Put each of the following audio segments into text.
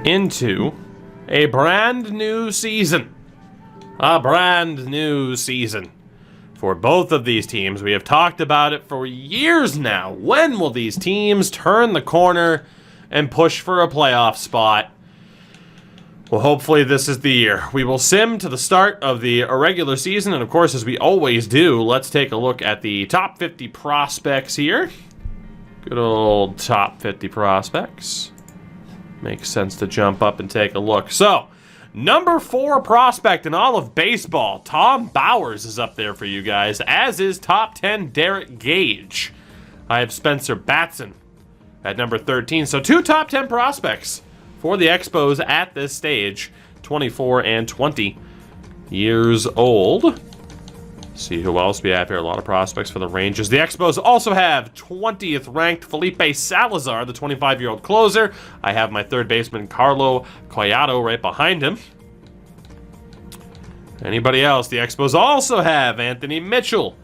into a brand new season. A brand new season for both of these teams. We have talked about it for years now. When will these teams turn the corner and push for a playoff spot? Well, hopefully this is the year. We will sim to the start of the regular season, and of course, as we always do, let's take a look at the top 50 prospects here. Good old top 50 prospects. Makes sense to jump up and take a look. So, number 4 prospect in all of baseball, Tom Bowers, is up there for you guys, as is top 10 Derek Gage. I have Spencer Batson at number 13. So 2 top 10 prospects for the Expos at this stage, 24 and 20 years old. See who else we have here. A lot of prospects for the Rangers. The Expos also have 20th ranked Felipe Salazar, the 25-year-old closer. I have my third baseman, Carlo Collado, right behind him. Anybody else? The Expos also have Anthony Mitchell,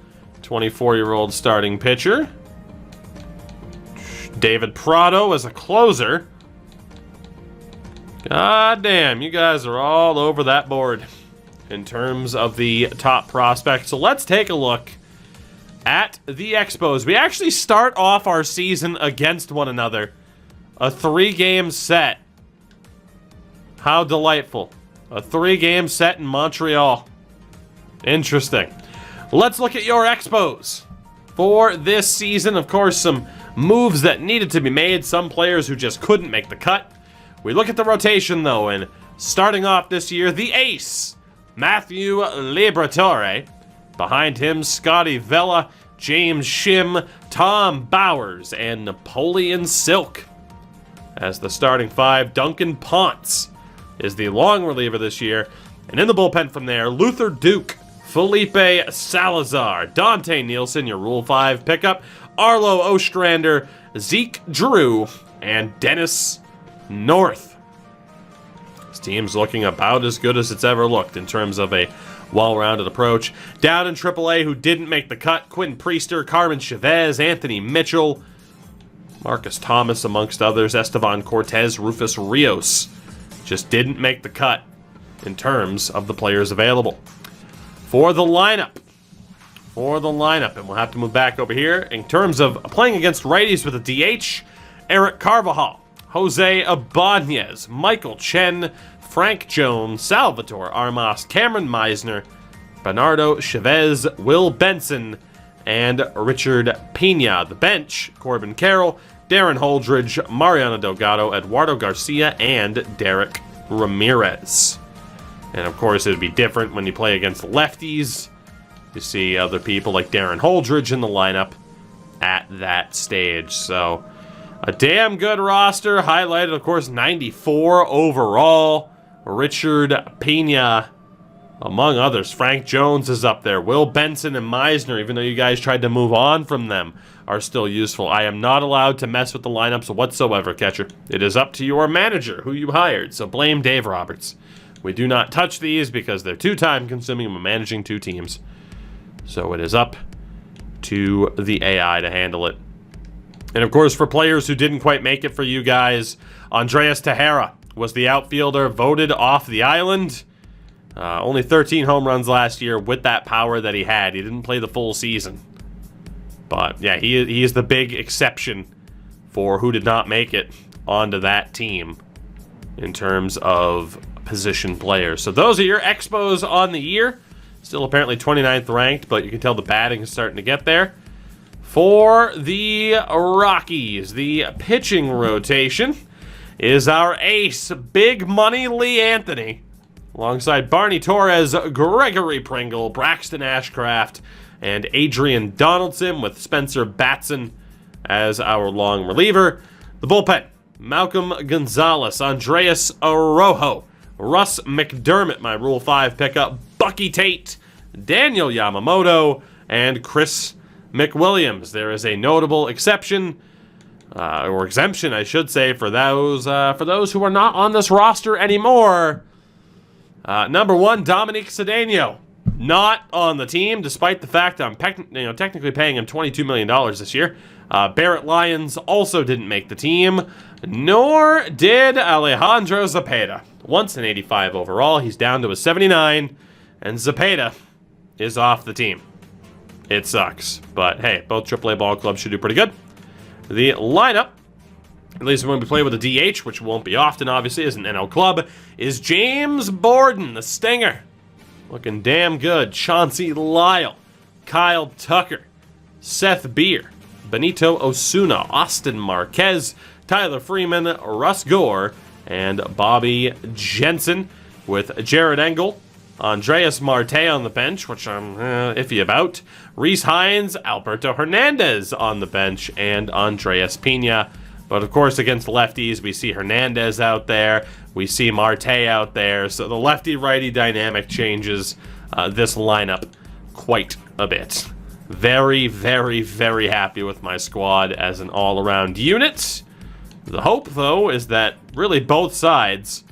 24-year-old starting pitcher. David Prado as a closer. God damn, you guys are all over that board in terms of the top prospects. So let's take a look at the Expos. We actually start off our season against one another. A 3-game set. How delightful. A 3-game set in Montreal. Interesting. Let's look at your Expos for this season. Of course, some moves that needed to be made. Some players who just couldn't make the cut. We look at the rotation, though, and starting off this year, the ace, Matthew Liberatore. Behind him, Scotty Vela, James Shim, Tom Bowers, and Napoleon Silk. As the starting 5, Duncan Ponce is the long reliever this year. And in the bullpen from there, Luther Duke, Felipe Salazar, Dante Nielsen, your Rule 5 pickup, Arlo Ostrander, Zeke Drew, and Dennis North. This team's looking about as good as it's ever looked in terms of a well-rounded approach. Down in AAA, who didn't make the cut, Quinn Priester, Carmen Chavez, Anthony Mitchell, Marcus Thomas, amongst others, Estevan Cortez, Rufus Rios. Just didn't make the cut in terms of the players available. For the lineup, and we'll have to move back over here. In terms of playing against righties with a DH, Eric Carvajal, Jose Ibanez, Michael Chen, Frank Jones, Salvatore Armas, Cameron Meisner, Bernardo Chavez, Will Benson, and Richard Pena. The bench, Corbin Carroll, Darren Holdridge, Mariano Delgado, Eduardo Garcia, and Derek Ramirez. And of course, it would be different when you play against lefties. You see other people like Darren Holdridge in the lineup at that stage. So, a damn good roster, highlighted, of course, 94 overall. Richard Pena, among others. Frank Jones is up there. Will Benson and Meisner, even though you guys tried to move on from them, are still useful. I am not allowed to mess with the lineups whatsoever, catcher. It is up to your manager, who you hired, so blame Dave Roberts. We do not touch these because they're too time-consuming when managing 2 teams. So it is up to the AI to handle it. And of course, for players who didn't quite make it for you guys, Andreas Tejera was the outfielder voted off the island. Only 13 home runs last year with that power that he had. He didn't play the full season. But yeah, he is the big exception for who did not make it onto that team in terms of position players. So those are your Expos on the year. Still apparently 29th ranked, but you can tell the batting is starting to get there. For the Rockies, the pitching rotation is our ace, Big Money Lee Anthony, alongside Barney Torres, Gregory Pringle, Braxton Ashcraft, and Adrian Donaldson, with Spencer Batson as our long reliever. The bullpen, Malcolm Gonzalez, Andreas Arrojo, Russ McDermott, my Rule 5 pickup, Bucky Tate, Daniel Yamamoto, and Chris McWilliams. There is a notable exception, or exemption, I should say, for those who are not on this roster anymore. Number 1, Dominique Cedeno, not on the team, despite the fact I'm technically paying him $22 million this year. Barrett Lyons also didn't make the team, nor did Alejandro Zepeda. Once an 85 overall, he's down to a 79, and Zepeda is off the team. It sucks, but hey, both AAA ball clubs should do pretty good. The lineup, at least when we play with a DH, which won't be often, obviously, as an NL club, is James Borden, the Stinger. Looking damn good. Chauncey Lyle, Kyle Tucker, Seth Beer, Benito Osuna, Austin Marquez, Tyler Freeman, Russ Gore, and Bobby Jensen, with Jared Engel, Andreas Marte on the bench, which I'm iffy about, Rhys Hines, Alberto Hernandez on the bench, and Andreas Pena. But of course, against lefties, we see Hernandez out there, we see Marte out there, so the lefty-righty dynamic changes this lineup quite a bit. Very, very, very happy with my squad as an all-around unit. The hope, though, is that really both sides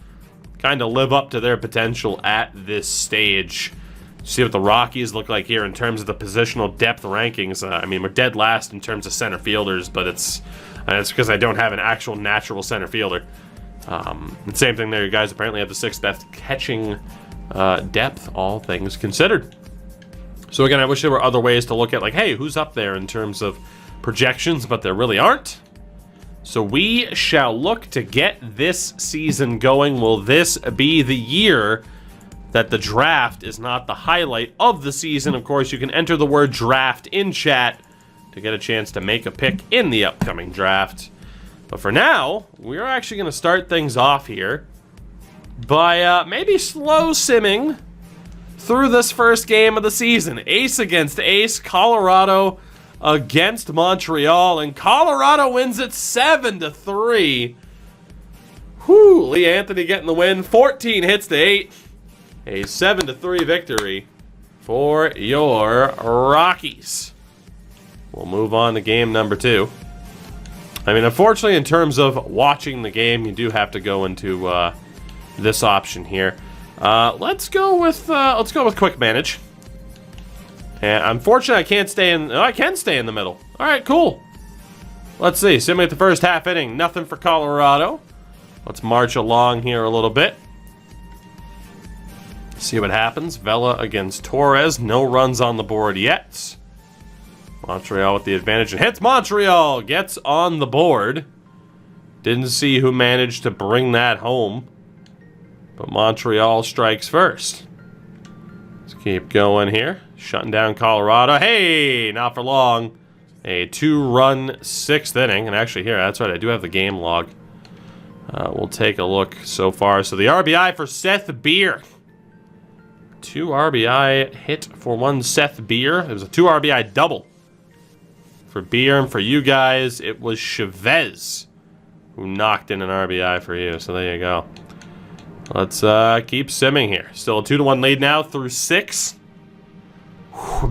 kind of live up to their potential at this stage. See what the Rockies look like here in terms of the positional depth rankings. I mean, we're dead last in terms of center fielders, but it's because I don't have an actual natural center fielder. The same thing there. You guys apparently have the 6th best catching depth, all things considered. So again, I wish there were other ways to look at, like, hey, who's up there in terms of projections, but there really aren't. So we shall look to get this season going. Will this be the year that the draft is not the highlight of the season? Of course, you can enter the word draft in chat to get a chance to make a pick in the upcoming draft. But for now, we're actually going to start things off here by maybe slow simming through this first game of the season. Ace against ace, Colorado against Montreal, and Colorado wins it 7-3. Whew, Lee Anthony getting the win, 14 hits to 8. A 7-3 victory for your Rockies. We'll move on to game number 2. I mean, unfortunately, in terms of watching the game, you do have to go into this option here. Let's go with quick manage. And unfortunately, I can't stay in. Oh, I can stay in the middle. All right, cool. Let's see. Simulate the first half inning. Nothing for Colorado. Let's march along here a little bit. See what happens. Vela against Torres. No runs on the board yet. Montreal with the advantage and hits. Montreal gets on the board. Didn't see who managed to bring that home. But Montreal strikes first. Let's keep going here. Shutting down Colorado. Hey, not for long. A 2-run 6th inning. And actually here, that's right, I do have the game log. We'll take a look so far. So the RBI for Seth Beer. 2 RBI hit for one Seth Beer. It was a 2 RBI double for Beer. And for you guys, it was Chavez who knocked in an RBI for you. So there you go. Let's keep simming here. Still a 2-1 lead now through 6.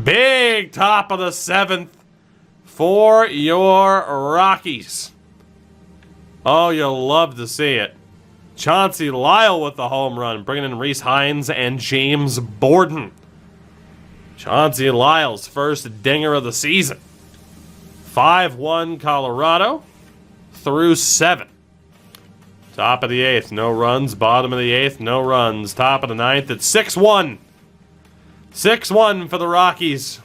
Big top of the 7th for your Rockies. Oh, you'll love to see it. Chauncey Lyle with the home run, bringing in Rhys Hines and James Borden. Chauncey Lyle's first dinger of the season. 5-1 Colorado through 7. Top of the 8th, no runs. Bottom of the 8th, no runs. Top of the 9th, it's 6-1. 6-1 for the Rockies.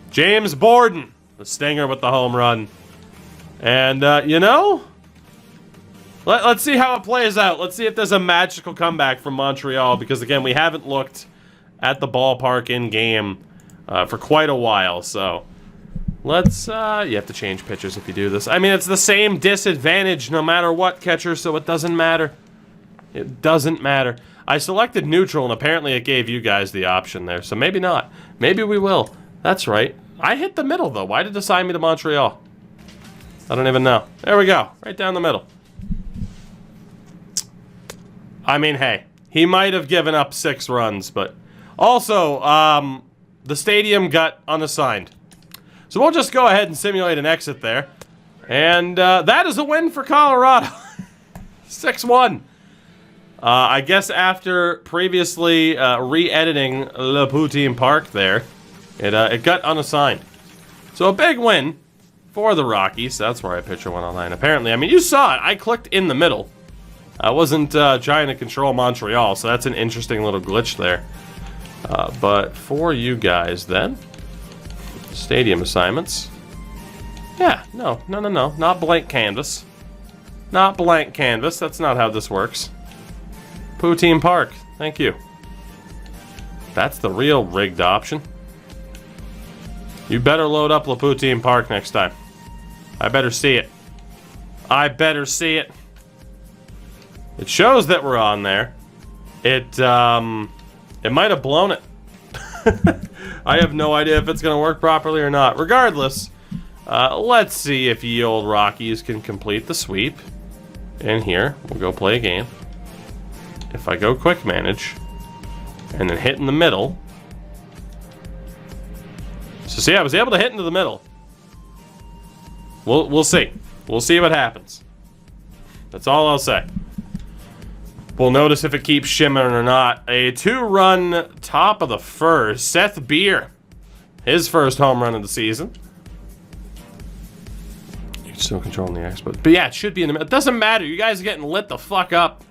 James Borden, the Stinger with the home run. And, you know, let's see how it plays out. Let's see if there's a magical comeback from Montreal. Because, again, we haven't looked at the ballpark in-game for quite a while. So, let's, you have to change pitchers if you do this. I mean, it's the same disadvantage no matter what, catcher, so it doesn't matter. It doesn't matter. I selected neutral, and apparently it gave you guys the option there, so maybe not. Maybe we will. That's right. I hit the middle, though. Why did it assign me to Montreal? I don't even know. There we go. Right down the middle. I mean, hey, he might have given up 6 runs, but also, the stadium got unassigned. So we'll just go ahead and simulate an exit there. And that is a win for Colorado. 6-1. I guess after previously re-editing Le Poutine Park there, it got unassigned. So a big win for the Rockies. That's where I pitcher went online. Apparently, I mean, you saw it. I clicked in the middle. I wasn't trying to control Montreal, so that's an interesting little glitch there. But for you guys, then, stadium assignments. Yeah, no. Not blank canvas. Not blank canvas. That's not how this works. Poutine Park. Thank you. That's the real rigged option. You better load up Poutine Park next time. I better see it. I better see it. It shows that we're on there. It might have blown it. I have no idea if it's going to work properly or not. Regardless, let's see if ye old Rockies can complete the sweep. In here, we'll go play a game. If I go quick manage, and then hit in the middle. So see, I was able to hit into the middle. We'll see. We'll see what happens. That's all I'll say. We'll notice if it keeps shimmering or not. A 2-run top of the first. Seth Beer. His first home run of the season. You're still controlling the Expos. But yeah, it should be in the middle. It doesn't matter. You guys are getting lit the fuck up.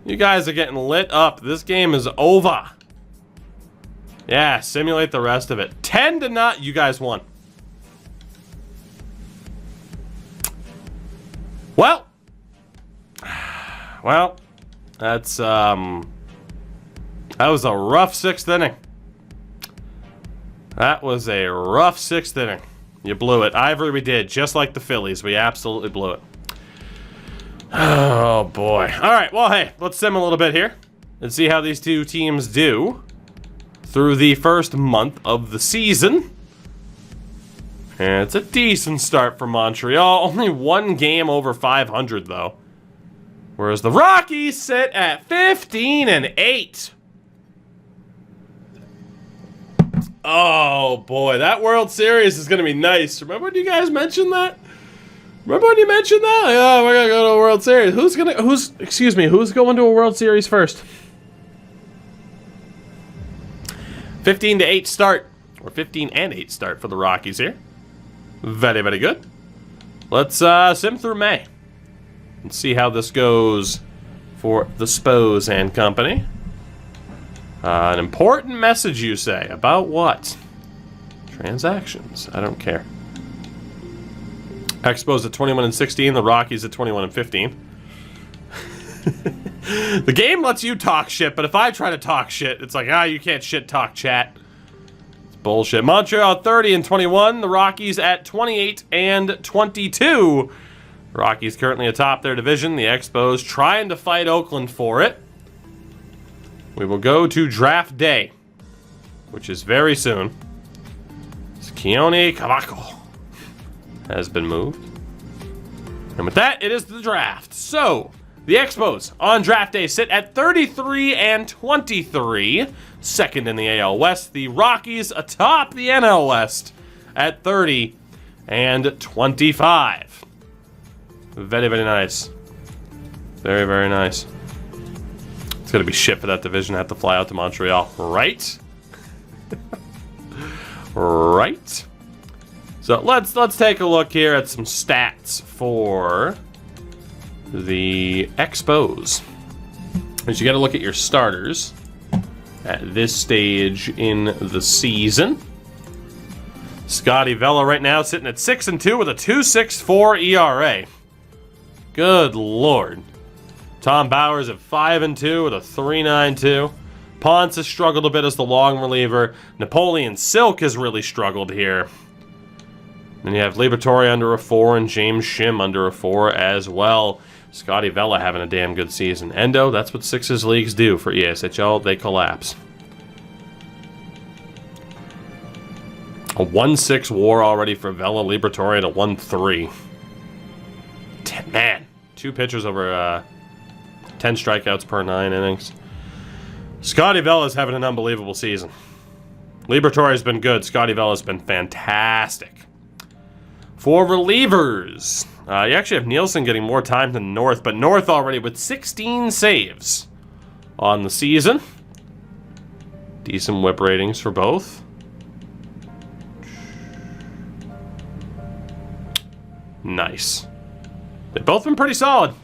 You guys are getting lit up. This game is over. Yeah, simulate the rest of it. 10-0. You guys won. Well, that's, that was a rough 6th inning. That was a rough 6th inning. You blew it. Ivory, we did. Just like the Phillies. We absolutely blew it. Oh, boy. All right, well, hey, let's sim a little bit here and see how these two teams do through the first month of the season. And it's a decent start for Montreal. Only one game over 500, though. Whereas the Rockies sit at 15-8. Oh, boy. That World Series is going to be nice. Remember when you guys mentioned that? Remember when you mentioned that? Like, oh, we're going to go to a World Series. Who's going to a World Series first? 15-8 start. Or 15-8 start for the Rockies here. Very, very good. Let's sim through May and see how this goes for the Expos and company. An important message, you say. About what? Transactions. I don't care. Expos at 21-16. The Rockies at 21-15. The game lets you talk shit, but if I try to talk shit, it's like, you can't shit talk chat. Bullshit. Montreal 30-21. The Rockies at 28-22. Rockies currently atop their division. The Expos trying to fight Oakland for it. We will go to draft day, which is very soon. Keone Cavaco has been moved. And with that, it is the draft. So, the Expos on draft day sit at 33-23, second in the AL West. The Rockies atop the NL West at 30-25. Very, very nice. Very, very nice. It's going to be shit for that division to have to fly out to Montreal, right? Right? So let's take a look here at some stats for the Expos. As you got to look at your starters at this stage in the season. Scotty Vella right now sitting at 6-2 with a 2.64 ERA. Good Lord. Tom Bowers at 5-2 with a 3.92. Ponce has struggled a bit as the long reliever. Napoleon Silk has really struggled here. Then you have Liberatore under a 4 and James Shim under a 4 as well. Scotty Vella having a damn good season. Endo, that's what sixes leagues do for ESHL. They collapse. A 1.6 WAR already for Vella. Liberatore at a 1.3. Man, 2 pitchers over 10 strikeouts per 9 innings. Scotty Vella's having an unbelievable season. Liberatore's been good. Scotty Vella's been fantastic. For relievers, you actually have Nielsen getting more time than North, but North already with 16 saves on the season. Decent whip ratings for both. Nice. They've both been pretty solid.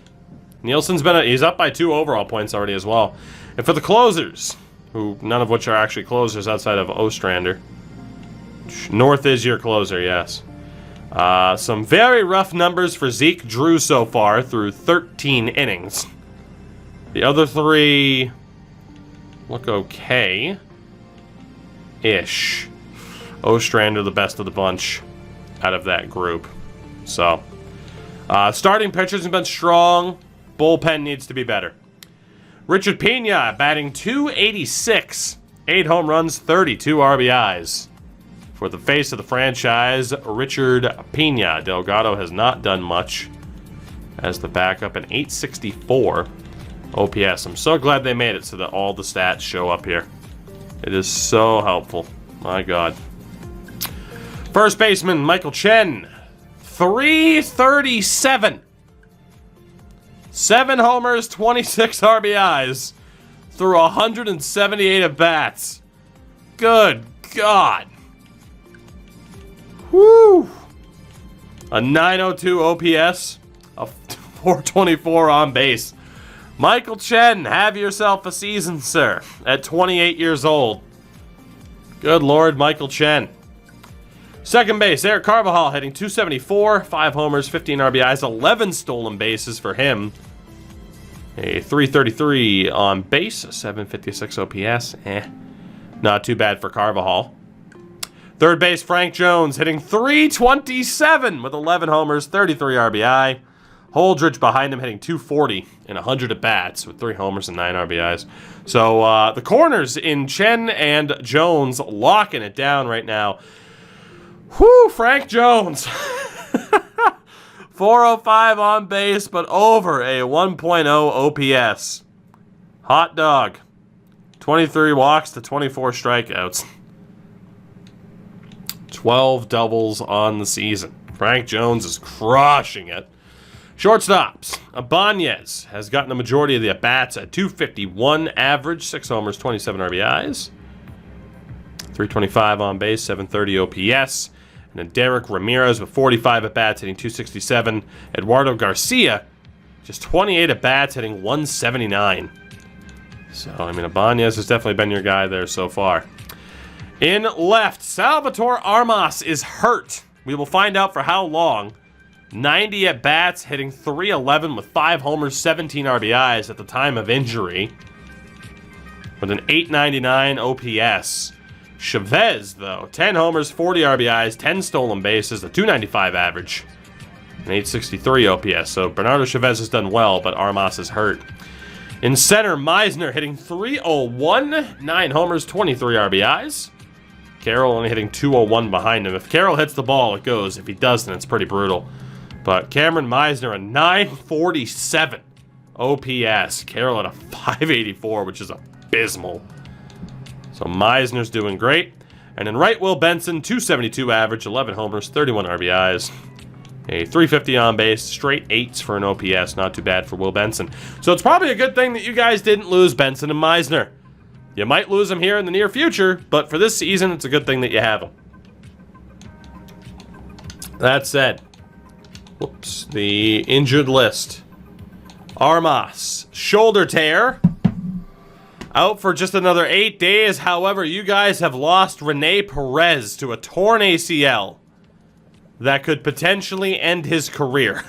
Nielsen's he's up by 2 overall points already as well. And for the closers, who none of which are actually closers outside of Ostrander. North is your closer, yes. Some very rough numbers for Zeke Drew so far through 13 innings. The other 3 look okay-ish. Ostrander the best of the bunch out of that group. So, starting pitchers have been strong. Bullpen needs to be better. Richard Pena batting .286. 8 home runs, 32 RBIs. For the face of the franchise, Richard Pena. Delgado has not done much as the backup, an .864 OPS. I'm so glad they made it so that all the stats show up here. It is so helpful. My God. First baseman, Michael Chen. .337. 7 homers, 26 RBIs through 178 at-bats. Good God. Woo! A .902 OPS, a .424 on base. Michael Chen, have yourself a season, sir, at 28 years old. Good Lord, Michael Chen. Second base, Eric Carvajal hitting .274, 5 homers, 15 RBIs, 11 stolen bases for him. A .333 on base, a .756 OPS. Not too bad for Carvajal. Third base, Frank Jones hitting .327 with 11 homers, 33 RBI. Holdridge behind him hitting .240 in 100 at-bats with 3 homers and 9 RBIs. So the corners in Chen and Jones locking it down right now. Whew, Frank Jones. 405 on base, but over a 1.0 OPS. Hot dog. 23 walks to 24 strikeouts. 12 doubles on the season. Frank Jones is crushing it. Shortstops. Ibanez has gotten the majority of the at-bats at .251 average, 6 homers, 27 RBIs. 325 on base, 730 OPS. And then Derek Ramirez with 45 at-bats hitting .267. Eduardo Garcia, just 28 at-bats hitting .179. So, I mean, Ibanez has definitely been your guy there so far. In left, Salvatore Armas is hurt. We will find out for how long. 90 at-bats, hitting .311 with 5 homers, 17 RBIs at the time of injury. With an .899 OPS. Chavez, though, 10 homers, 40 RBIs, 10 stolen bases, a .295 average, an .863 OPS. So Bernardo Chavez has done well, but Armas is hurt. In center, Meisner hitting .301, 9 homers, 23 RBIs. Carroll only hitting .201 behind him. If Carroll hits the ball, it goes. If he doesn't, it's pretty brutal. But Cameron Meisner, a .947 OPS. Carroll at a .584, which is abysmal. So Meisner's doing great. And in right, Will Benson, .272 average, 11 homers, 31 RBIs. A .350 on base, straight 8s for an OPS. Not too bad for Will Benson. So it's probably a good thing that you guys didn't lose Benson and Meisner. You might lose them here in the near future, but for this season, it's a good thing that you have them. That said, whoops, the injured list. Armas, shoulder tear. Out for just another 8 days. However, you guys have lost Rene Perez to a torn ACL that could potentially end his career.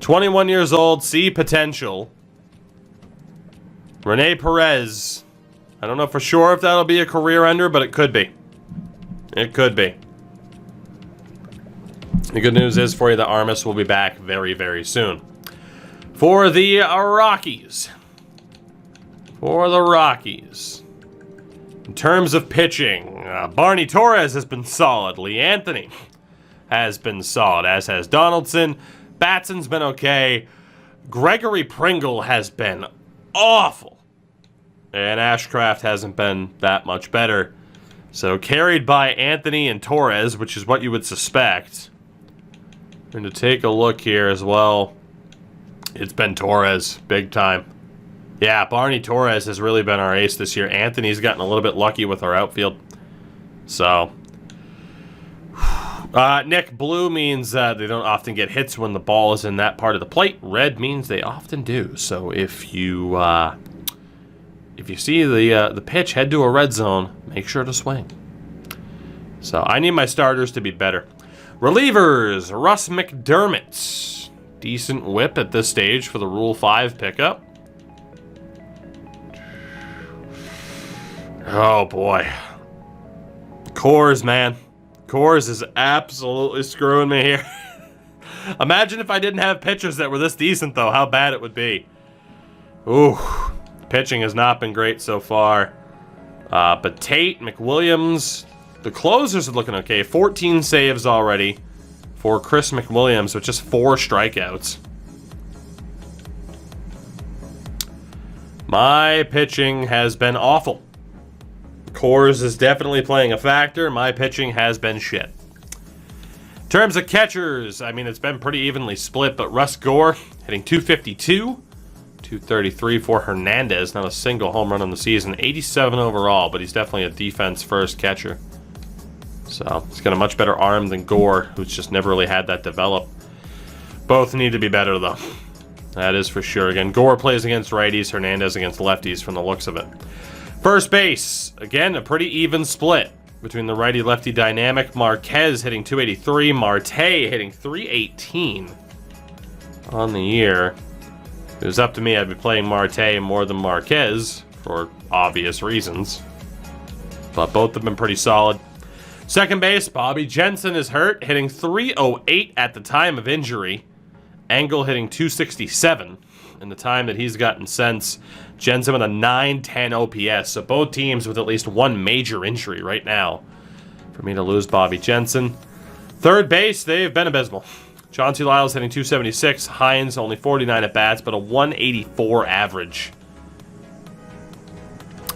21 years old, see potential. Rene Perez. I don't know for sure if that'll be a career ender, but it could be. It could be. The good news is for you that Armas will be back very, very soon. For the Rockies. In terms of pitching, Barney Torres has been solid. Lee Anthony has been solid, as has Donaldson. Batson's been okay. Gregory Pringle has been awful. And Ashcraft hasn't been that much better. So carried by Anthony and Torres, which is what you would suspect. And to take a look here as well, it's been Torres, big time. Yeah, Barney Torres has really been our ace this year. Anthony's gotten a little bit lucky with our outfield. So, Nick, blue means they don't often get hits when the ball is in that part of the plate. Red means they often do. So if you see the pitch head to a red zone, make sure to swing. So I need my starters to be better. Relievers, Russ McDermott. Decent whip at this stage for the Rule 5 pickup. Oh boy. Coors, man. Coors is absolutely screwing me here. Imagine if I didn't have pitchers that were this decent, though. How bad it would be. Ooh. Pitching has not been great so far. But Tate, McWilliams, the closers are looking okay. 14 saves already for Chris McWilliams with just 4 strikeouts. My pitching has been awful. Coors is definitely playing a factor. My pitching has been shit. In terms of catchers, I mean, it's been pretty evenly split, but Russ Gore hitting 252, 233 for Hernandez. Not a single home run on the season. 87 overall, but he's definitely a defense-first catcher. So he's got a much better arm than Gore, who's just never really had that develop. Both need to be better, though. That is for sure. Again, Gore plays against righties, Hernandez against lefties from the looks of it. First base, again, a pretty even split between the righty-lefty dynamic. Marquez hitting 283, Marte hitting 318 on the year. If it was up to me, I'd be playing Marte more than Marquez for obvious reasons. But both have been pretty solid. Second base, Bobby Jensen is hurt, hitting 308 at the time of injury. Engel hitting 267 in the time that he's gotten since. Jensen with a 910 OPS. So both teams with at least one major injury right now for me to lose Bobby Jensen. Third base, they've been abysmal. Chauncey Lyles hitting 276. Hines only 49 at bats, but a 184 average.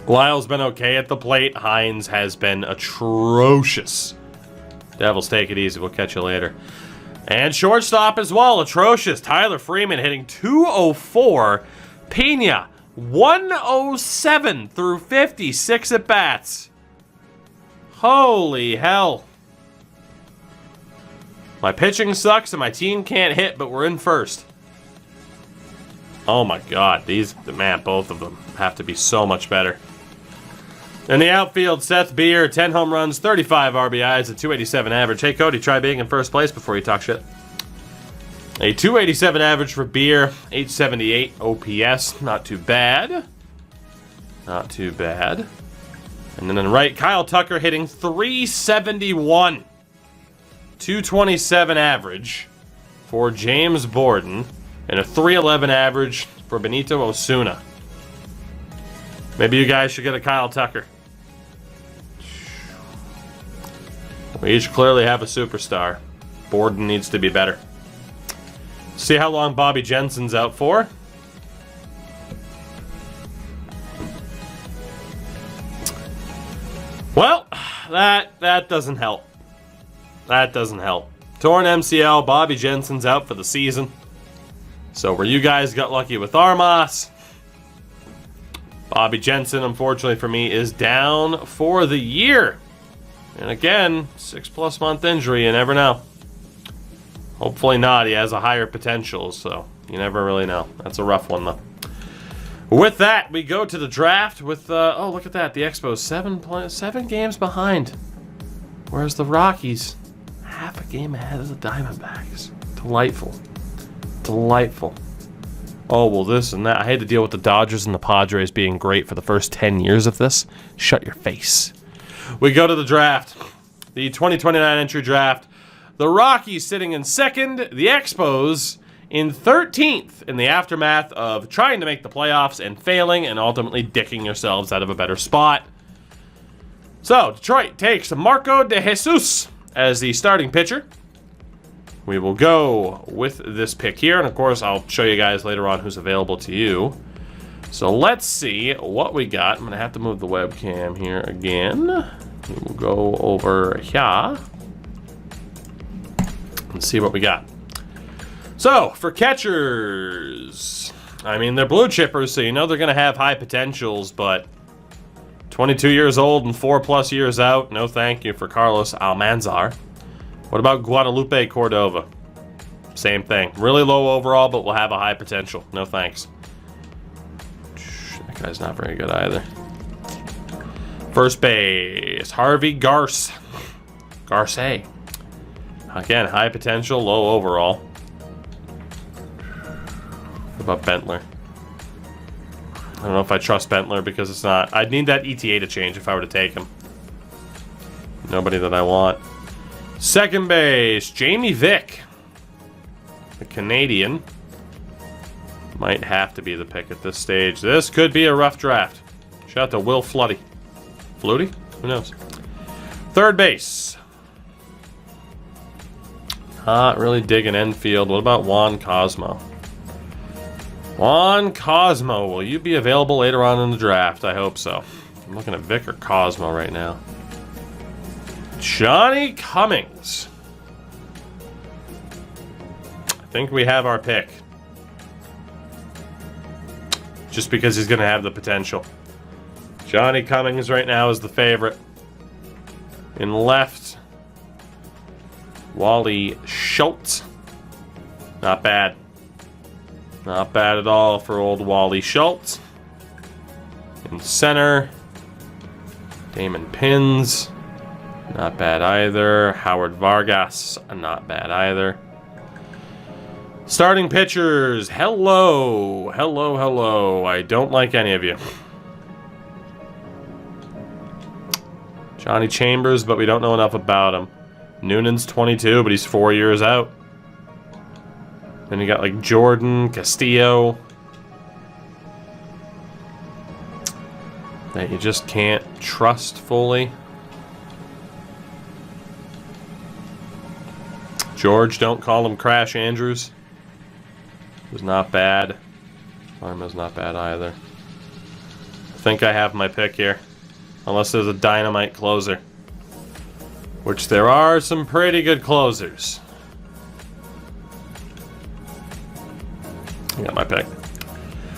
Lyles been okay at the plate. Hines has been atrocious. Devils, take it easy. We'll catch you later. And shortstop as well, atrocious. Tyler Freeman hitting 204. Pena, 107 through 56 at-bats. Holy hell. My pitching sucks and my team can't hit, but we're in first. Oh my god, both of them have to be so much better. In the outfield, Seth Beer, 10 home runs, 35 RBIs, a 287 average. Hey, Cody, try being in first place before you talk shit. A 287 average for Beer, 878 OPS. Not too bad. Not too bad. And then on the right, Kyle Tucker hitting 371. 227 average for James Borden. And a 311 average for Benito Osuna. Maybe you guys should get a Kyle Tucker. We each clearly have a superstar. Borden needs to be better. See how long Bobby Jensen's out for. Well, that doesn't help. That doesn't help. Torn MCL, Bobby Jensen's out for the season. So where you guys got lucky with Armas, Bobby Jensen, unfortunately for me, is down for the year. And again, 6+ month injury, you never know. Hopefully not. He has a higher potential, so you never really know. That's a rough one, though. With that, we go to the draft with, oh, look at that. The Expos, 7 games behind. Whereas the Rockies, half a game ahead of the Diamondbacks. Delightful. Delightful. Oh, well, this and that. I had to deal with the Dodgers and the Padres being great for the first 10 years of this. Shut your face. We go to the draft. The 2029 entry draft. The Rockies sitting in second. The Expos in 13th in the aftermath of trying to make the playoffs and failing and ultimately dicking yourselves out of a better spot. So, Detroit takes Marco de Jesus as the starting pitcher. We will go with this pick here, and of course, I'll show you guys later on who's available to you. So let's see what we got. I'm going to have to move the webcam here again. We will go over here and see what we got. So, for catchers, I mean, they're blue chippers, so you know they're going to have high potentials, but 22 years old and 4+ years out, no thank you for Carlos Almanzar. What about Guadalupe Cordova? Same thing. Really low overall, but will have a high potential. No thanks. That guy's not very good either. First base, Harvey Garce. Garce. Again, high potential, low overall. What about Bentler? I don't know if I trust Bentler because it's not... I'd need that ETA to change if I were to take him. Nobody that I want. Second base, Jamie Vick. The Canadian. Might have to be the pick at this stage. This could be a rough draft. Shout out to Will Flutty. Flutie? Who knows? Third base. Not really digging infield. What about Juan Cosmo? Juan Cosmo, will you be available later on in the draft? I hope so. I'm looking at Vic or Cosmo right now. Johnny Cummings. I think we have our pick. Just because he's going to have the potential. Johnny Cummings right now is the favorite. In left, Wally Schultz. Not bad. Not bad at all for old Wally Schultz. In center, Damon Pins. Not bad either. Howard Vargas. Not bad either. Starting pitchers. Hello. Hello, hello. I don't like any of you. Johnny Chambers, but we don't know enough about him. Noonan's 22, but he's 4 years out. Then you got like Jordan, Castillo. That you just can't trust fully. George, don't call him Crash Andrews. Was not bad. Arma's not bad either. I think I have my pick here. Unless there's a dynamite closer. Which there are some pretty good closers. I got my pick.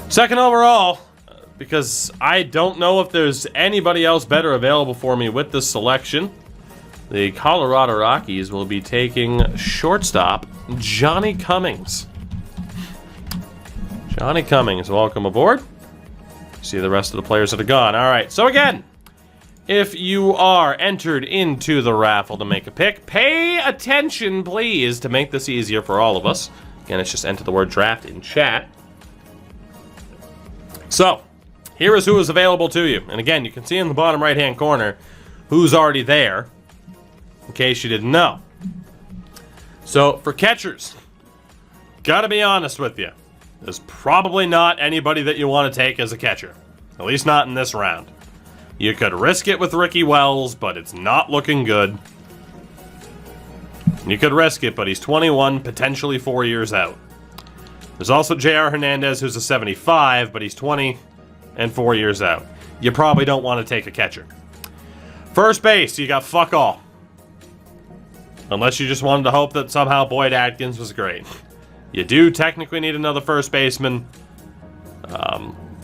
Second overall, because I don't know if there's anybody else better available for me with this selection. The Colorado Rockies will be taking shortstop Johnny Cummings. Johnny Cummings, welcome aboard. See the rest of the players that are gone. All right, so again, if you are entered into the raffle to make a pick, pay attention, please, to make this easier for all of us. Again, it's just enter the word draft in chat. So, here is who is available to you. And again, you can see in the bottom right-hand corner who's already there, in case you didn't know. So, for catchers, gotta be honest with you, there's probably not anybody that you want to take as a catcher. At least not in this round. You could risk it with Ricky Wells, but it's not looking good. You could risk it, but he's 21, potentially 4 years out. There's also J.R. Hernandez, who's a 75, but he's 20 and 4 years out. You probably don't want to take a catcher. First base, you got fuck all. Unless you just wanted to hope that somehow Boyd Atkins was great. You do technically need another first baseman.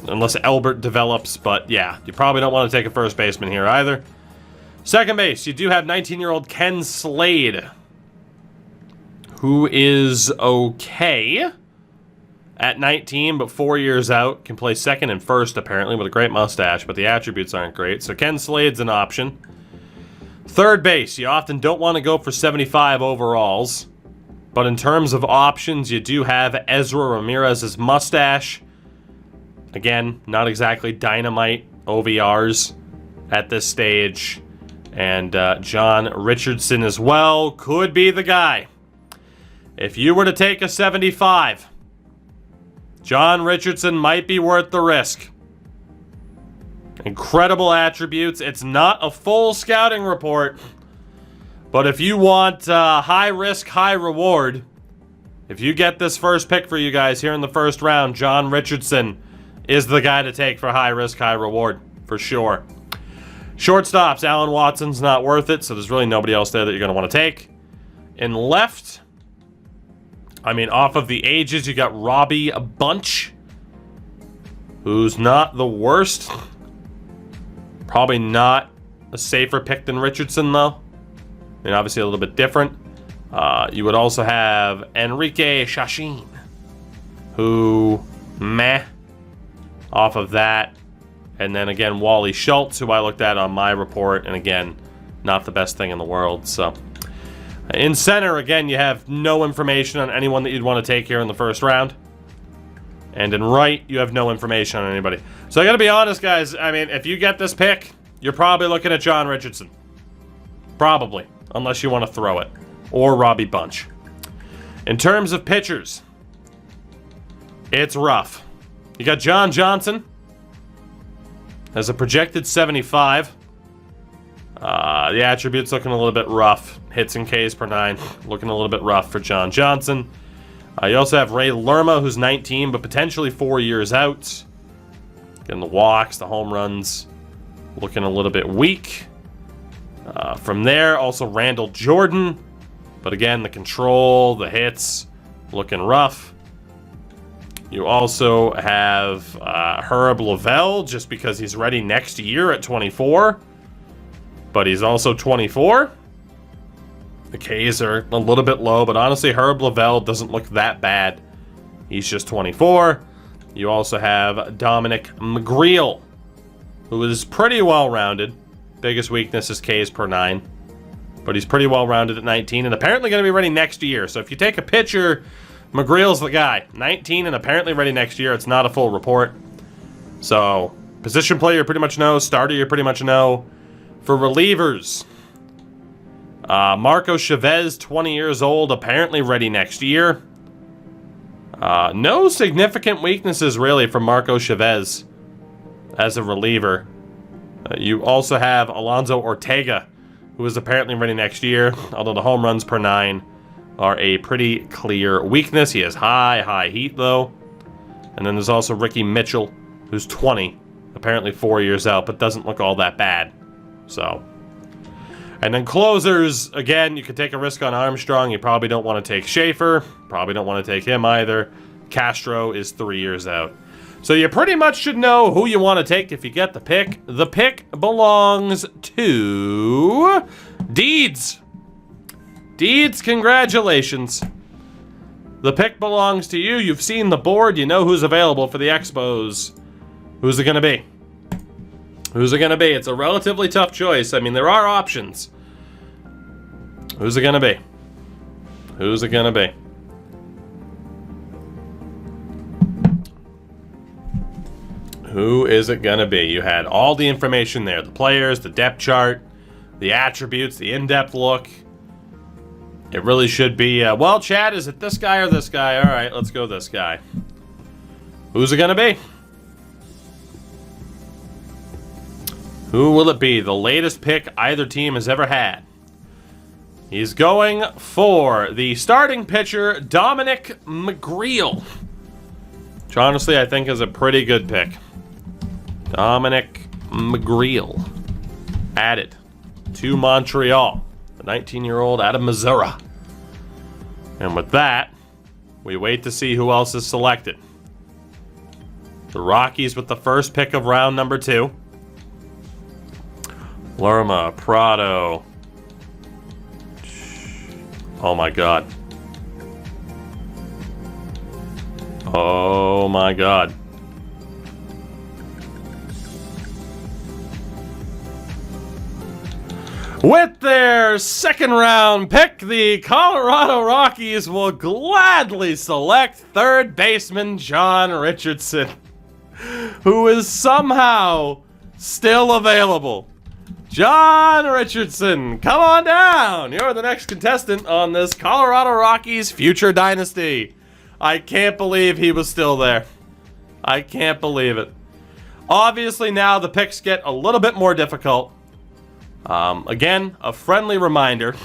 Unless Albert develops, but yeah, you probably don't want to take a first baseman here either. Second base, you do have 19-year-old Ken Slade, who is okay at 19, but 4 years out. Can play second and first, apparently, with a great mustache, but the attributes aren't great. So Ken Slade's an option. Third base, you often don't want to go for 75 overalls, but in terms of options, you do have Ezra Ramirez's mustache. Again, not exactly dynamite OVRs at this stage. And John Richardson as well could be the guy. If you were to take a 75, John Richardson might be worth the risk. Incredible attributes. It's not a full scouting report, but if you want high risk, high reward, if you get this first pick for you guys here in the first round, John Richardson is the guy to take for high risk, high reward, for sure. Shortstops, Alan Watson's not worth it, so there's really nobody else there that you're going to want to take. In left, I mean, off of the ages, you got Robbie Bunch, who's not the worst. Probably not a safer pick than Richardson, though. I mean, obviously a little bit different. You would also have Enrique Chachin, who, meh, off of that. And then again, Wally Schultz, who I looked at on my report, and again, not the best thing in the world. So, in center, again, you have no information on anyone that you'd want to take here in the first round. And in right, you have no information on anybody. So I gotta be honest, guys. I mean, if you get this pick, you're probably looking at John Richardson. Probably. Unless you want to throw it. Or Robbie Bunch. In terms of pitchers, it's rough. You got John Johnson as a projected 75. The attributes looking a little bit rough. Hits and Ks per 9 looking a little bit rough for John Johnson. You also have Ray Lerma, who's 19, but potentially 4 years out. Getting the walks, the home runs, looking a little bit weak. From there, also Randall Jordan. But again, the control, the hits, looking rough. You also have Herb Lavelle, just because he's ready next year at 24. But he's also 24. The Ks are a little bit low, but honestly, Herb Lavelle doesn't look that bad. He's just 24. You also have Dominic Mcgreel, who is pretty well-rounded. Biggest weakness is Ks per 9. But he's pretty well-rounded at 19, and apparently going to be ready next year. So if you take a pitcher, McGreel's the guy. 19 and apparently ready next year. It's not a full report. So, position player you pretty much know. Starter you pretty much know. For relievers, Marco Chavez, 20 years old, apparently ready next year. No significant weaknesses, really, from Marco Chavez as a reliever. You also have Alonso Ortega, who is apparently ready next year, although the home runs per 9 are a pretty clear weakness. He has high heat, though. And then there's also Ricky Mitchell, who's 20, apparently 4 years out, but doesn't look all that bad. So, and then closers, again, you could take a risk on Armstrong. You probably don't want to take Schaefer. Probably don't want to take him either. Castro is 3 years out. So you pretty much should know who you want to take if you get the pick. The pick belongs to Deeds. Deeds, congratulations. The pick belongs to you. You've seen the board. You know who's available for the Expos. Who's it going to be? Who's it going to be? It's a relatively tough choice. I mean, there are options. Who's it going to be? Who's it going to be? Who is it going to be? You had all the information there. The players, the depth chart, the attributes, the in-depth look. It really should be, well, Chad, is it this guy or this guy? All right, let's go this guy. Who's it going to be? Who will it be? The latest pick either team has ever had. He's going for the starting pitcher, Dominic Mcgreel. Which honestly I think is a pretty good pick. Dominic Mcgreel. Added to Montreal. The 19-year-old out of Missouri. And with that, we wait to see who else is selected. The Rockies with the first pick of round number 2. Lerma, Prado. Oh my god. Oh my god. With their second round pick, the Colorado Rockies will gladly select third baseman John Richardson, who is somehow still available. John Richardson, come on down. You're the next contestant on this Colorado Rockies future dynasty. I can't believe he was still there. I can't believe it. Obviously now the picks get a little bit more difficult. Again, a friendly reminder.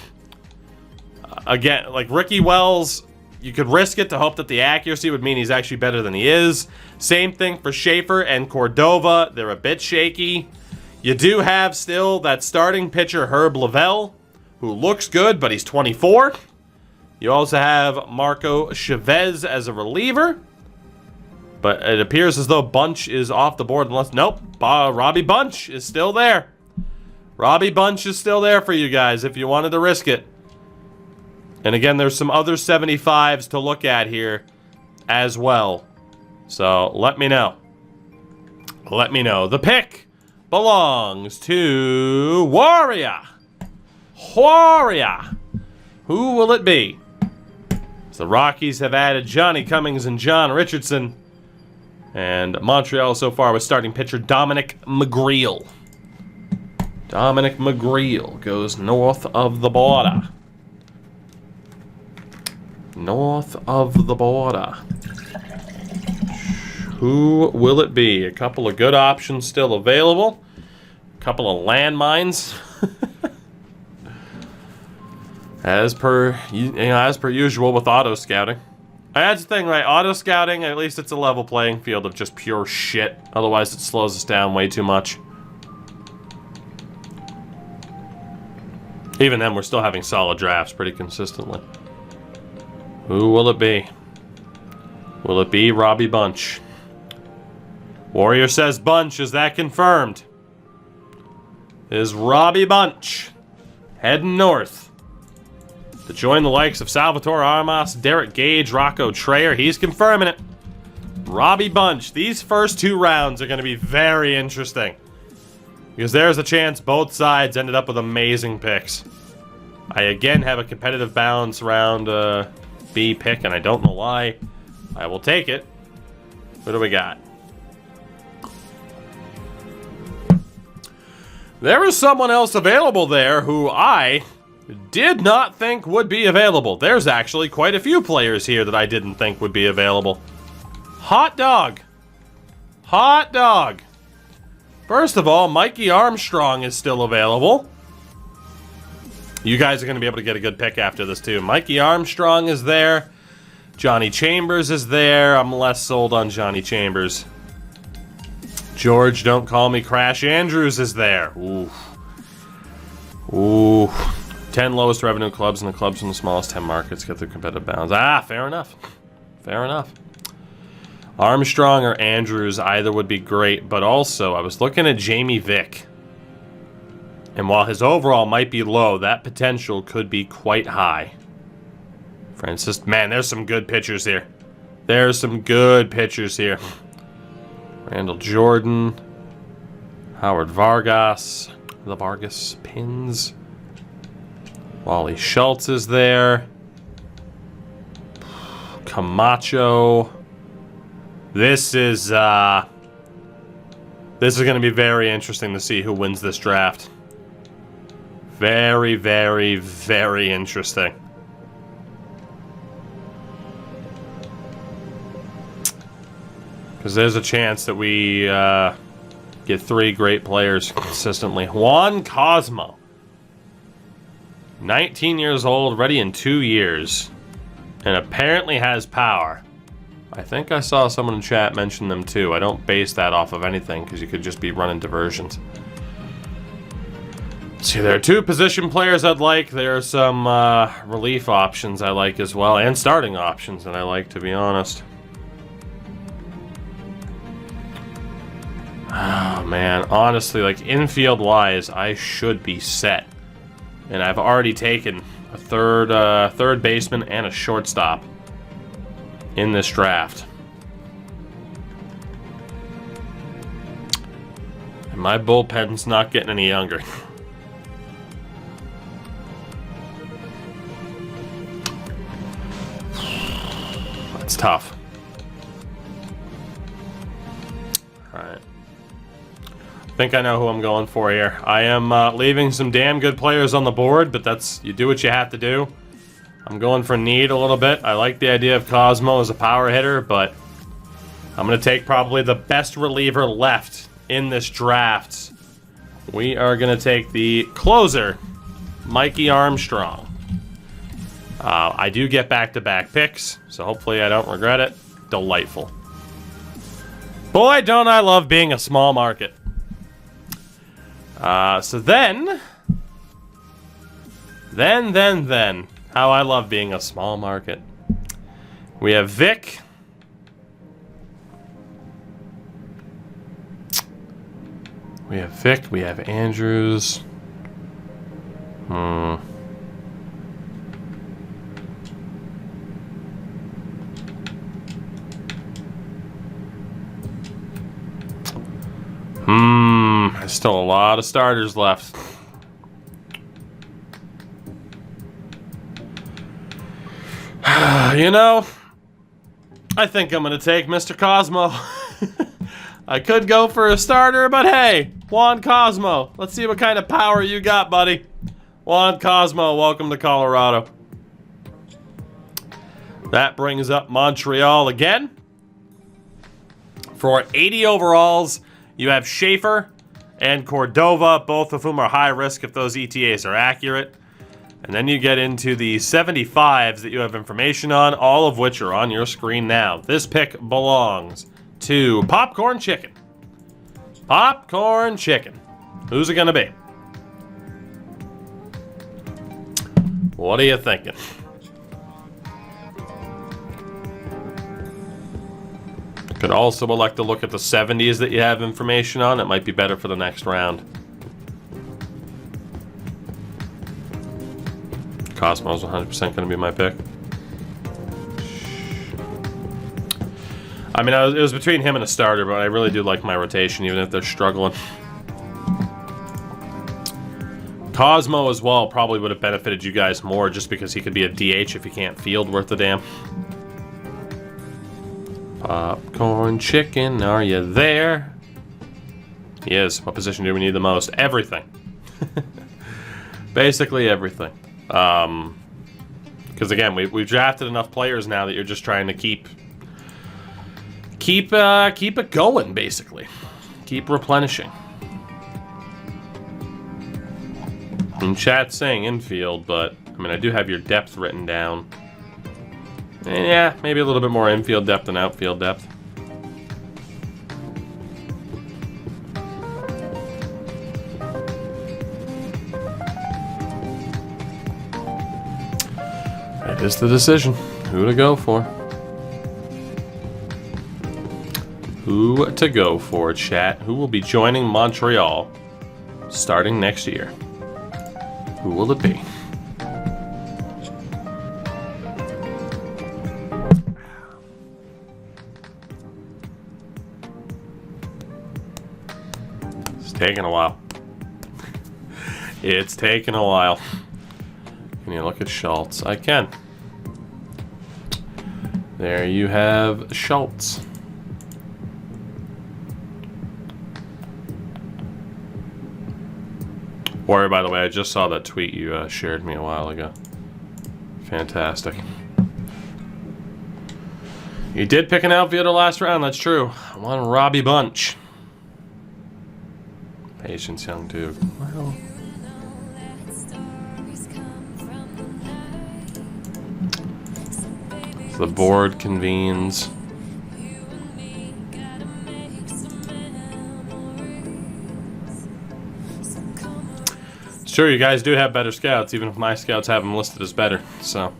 Again, like Ricky Wells, you could risk it to hope that the accuracy would mean he's actually better than he is. Same thing for Schaefer and Cordova. They're a bit shaky. You do have still that starting pitcher, Herb Lavelle, who looks good, but he's 24. You also have Marco Chavez as a reliever. But it appears as though Bunch is off the board. Unless, nope, Robbie Bunch is still there. Robbie Bunch is still there for you guys if you wanted to risk it. And again, there's some other 75s to look at here as well. So let me know. Let me know. The pick belongs to Warrior. Warrior. Who will it be? So the Rockies have added Johnny Cummings and John Richardson. And Montreal so far with starting pitcher Dominic Mcgreel. Dominic Mcgreel goes north of the border. North of the border. Who will it be? A couple of good options still available. A couple of landmines. as per usual with auto scouting. That's the thing, right? Auto scouting, at least it's a level playing field of just pure shit. Otherwise, it slows us down way too much. Even then, we're still having solid drafts pretty consistently. Who will it be? Will it be Robbie Bunch? Warrior says Bunch. Is that confirmed? Is Robbie Bunch heading north to join the likes of Salvatore Armas, Derek Gage, Rocco Trayer? He's confirming it. Robbie Bunch. These first two rounds are going to be very interesting. Because there's a chance both sides ended up with amazing picks. I again have a competitive balance round B pick, and I don't know why. I will take it. What do we got? There is someone else available there who I did not think would be available. There's actually quite a few players here that I didn't think would be available. Hot dog. Hot dog. First of all, Mikey Armstrong is still available. You guys are going to be able to get a good pick after this, too. Mikey Armstrong is there. Johnny Chambers is there. I'm less sold on Johnny Chambers. George, don't call me Crash Andrews is there. Ooh. Ooh. 10 lowest revenue clubs and the clubs from the smallest 10 markets get their competitive balance. Ah, fair enough. Fair enough. Armstrong or Andrews, either would be great, but also I was looking at Jamie Vick. And while his overall might be low, that potential could be quite high. Francis, man, there's some good pitchers here. There's some good pitchers here. Randall Jordan, Howard Vargas, the Vargas Pins. Wally Schultz is there. Camacho. This is going to be very interesting to see who wins this draft. Very, very, very interesting. Because there's a chance that we get three great players consistently. Juan Cosmo. 19 years old, ready in 2 years. And apparently has power. I think I saw someone in chat mention them too. I don't base that off of anything because you could just be running diversions. See, there are two position players I'd like. There are some relief options I like as well. And starting options that I like, to be honest. Oh, man. Honestly, like, infield-wise, I should be set. And I've already taken a third baseman and a shortstop in this draft. And my bullpen's not getting any younger. That's tough. Alright. I think I know who I'm going for here. I am leaving some damn good players on the board, but that's, you do what you have to do. I'm going for need a little bit. I like the idea of Cosmo as a power hitter, but I'm going to take probably the best reliever left in this draft. We are going to take the closer, Mikey Armstrong. I do get back-to-back picks, so hopefully I don't regret it. Delightful. Boy, don't I love being a small market. So then, how I love being a small market. We have Vic. We have Andrews. There's still a lot of starters left. You know, I think I'm going to take Mr. Cosmo. I could go for a starter, but hey, Juan Cosmo. Let's see what kind of power you got, buddy. Juan Cosmo, welcome to Colorado. That brings up Montreal again. For 80 overalls, you have Schaefer and Cordova, both of whom are high risk if those ETAs are accurate. And then you get into the 75s that you have information on, all of which are on your screen now. This pick belongs to Popcorn Chicken. Popcorn Chicken. Who's it gonna be? What are you thinking? Could also elect to look at the 70s that you have information on. It might be better for the next round. Cosmo's 100% going to be my pick. I mean, it was between him and a starter, but I really do like my rotation, even if they're struggling. Cosmo as well probably would have benefited you guys more just because he could be a DH if he can't field worth a damn. Popcorn Chicken, are you there? He is. What position do we need the most? Everything. Basically everything. Because again, we've drafted enough players now that you're just trying to keep it going, basically. Keep replenishing. And chat's saying infield, but I mean, I do have your depth written down. And yeah, maybe a little bit more infield depth than outfield depth. That is the decision. Who to go for? Who to go for, chat? Who will be joining Montreal starting next year? Who will it be? It's taking a while. It's taking a while. Can you look at Schultz? I can. There you have Schultz. Warrior, by the way, I just saw that tweet you shared me a while ago. Fantastic. You did pick an outfielder last round, that's true. One Robbie Bunch. Patience, young dude. Well, the board convenes. Sure, you guys do have better scouts, even if my scouts have them listed as better. So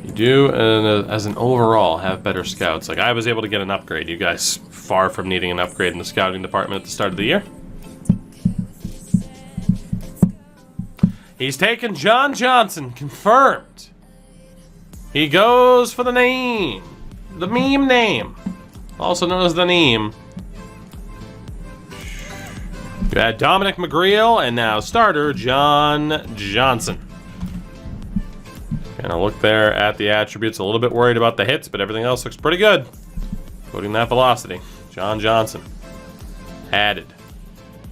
you do, as an overall, have better scouts. Like I was able to get an upgrade. You guys far from needing an upgrade in the scouting department at the start of the year. He's taken John Johnson, confirmed. He goes for the name, the meme name, also known as the name. You had Dominic Mcgreel, and now starter John Johnson. Gonna look there at the attributes. A little bit worried about the hits, but everything else looks pretty good. Including that velocity. John Johnson. Added.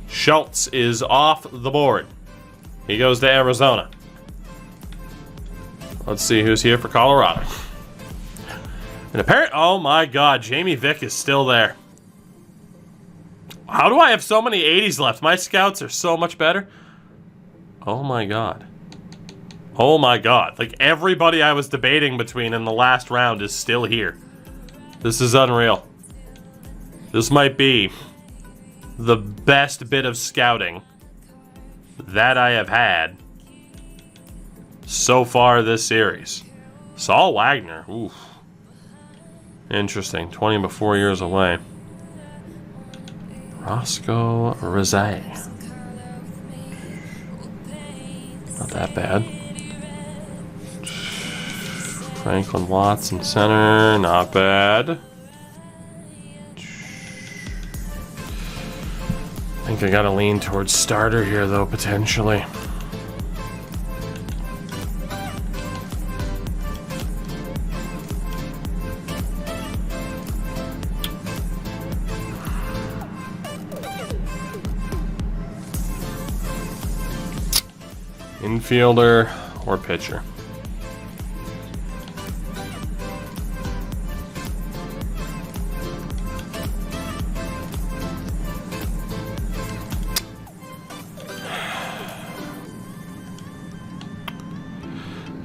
Schultz is off the board. He goes to Arizona. Let's see who's here for Colorado. And apparently, oh my God, Jamie Vick is still there. How do I have so many 80s left? My scouts are so much better. Oh my God. Oh my God. Like everybody I was debating between in the last round is still here. This is unreal. This might be the best bit of scouting that I have had so far this series. Saul Wagner. Oof. Interesting. 20 but 4 years away. Roscoe Rizzo. Not that bad. Franklin Watson center. Not bad. I think I gotta lean towards starter here, though, potentially. Infielder or pitcher?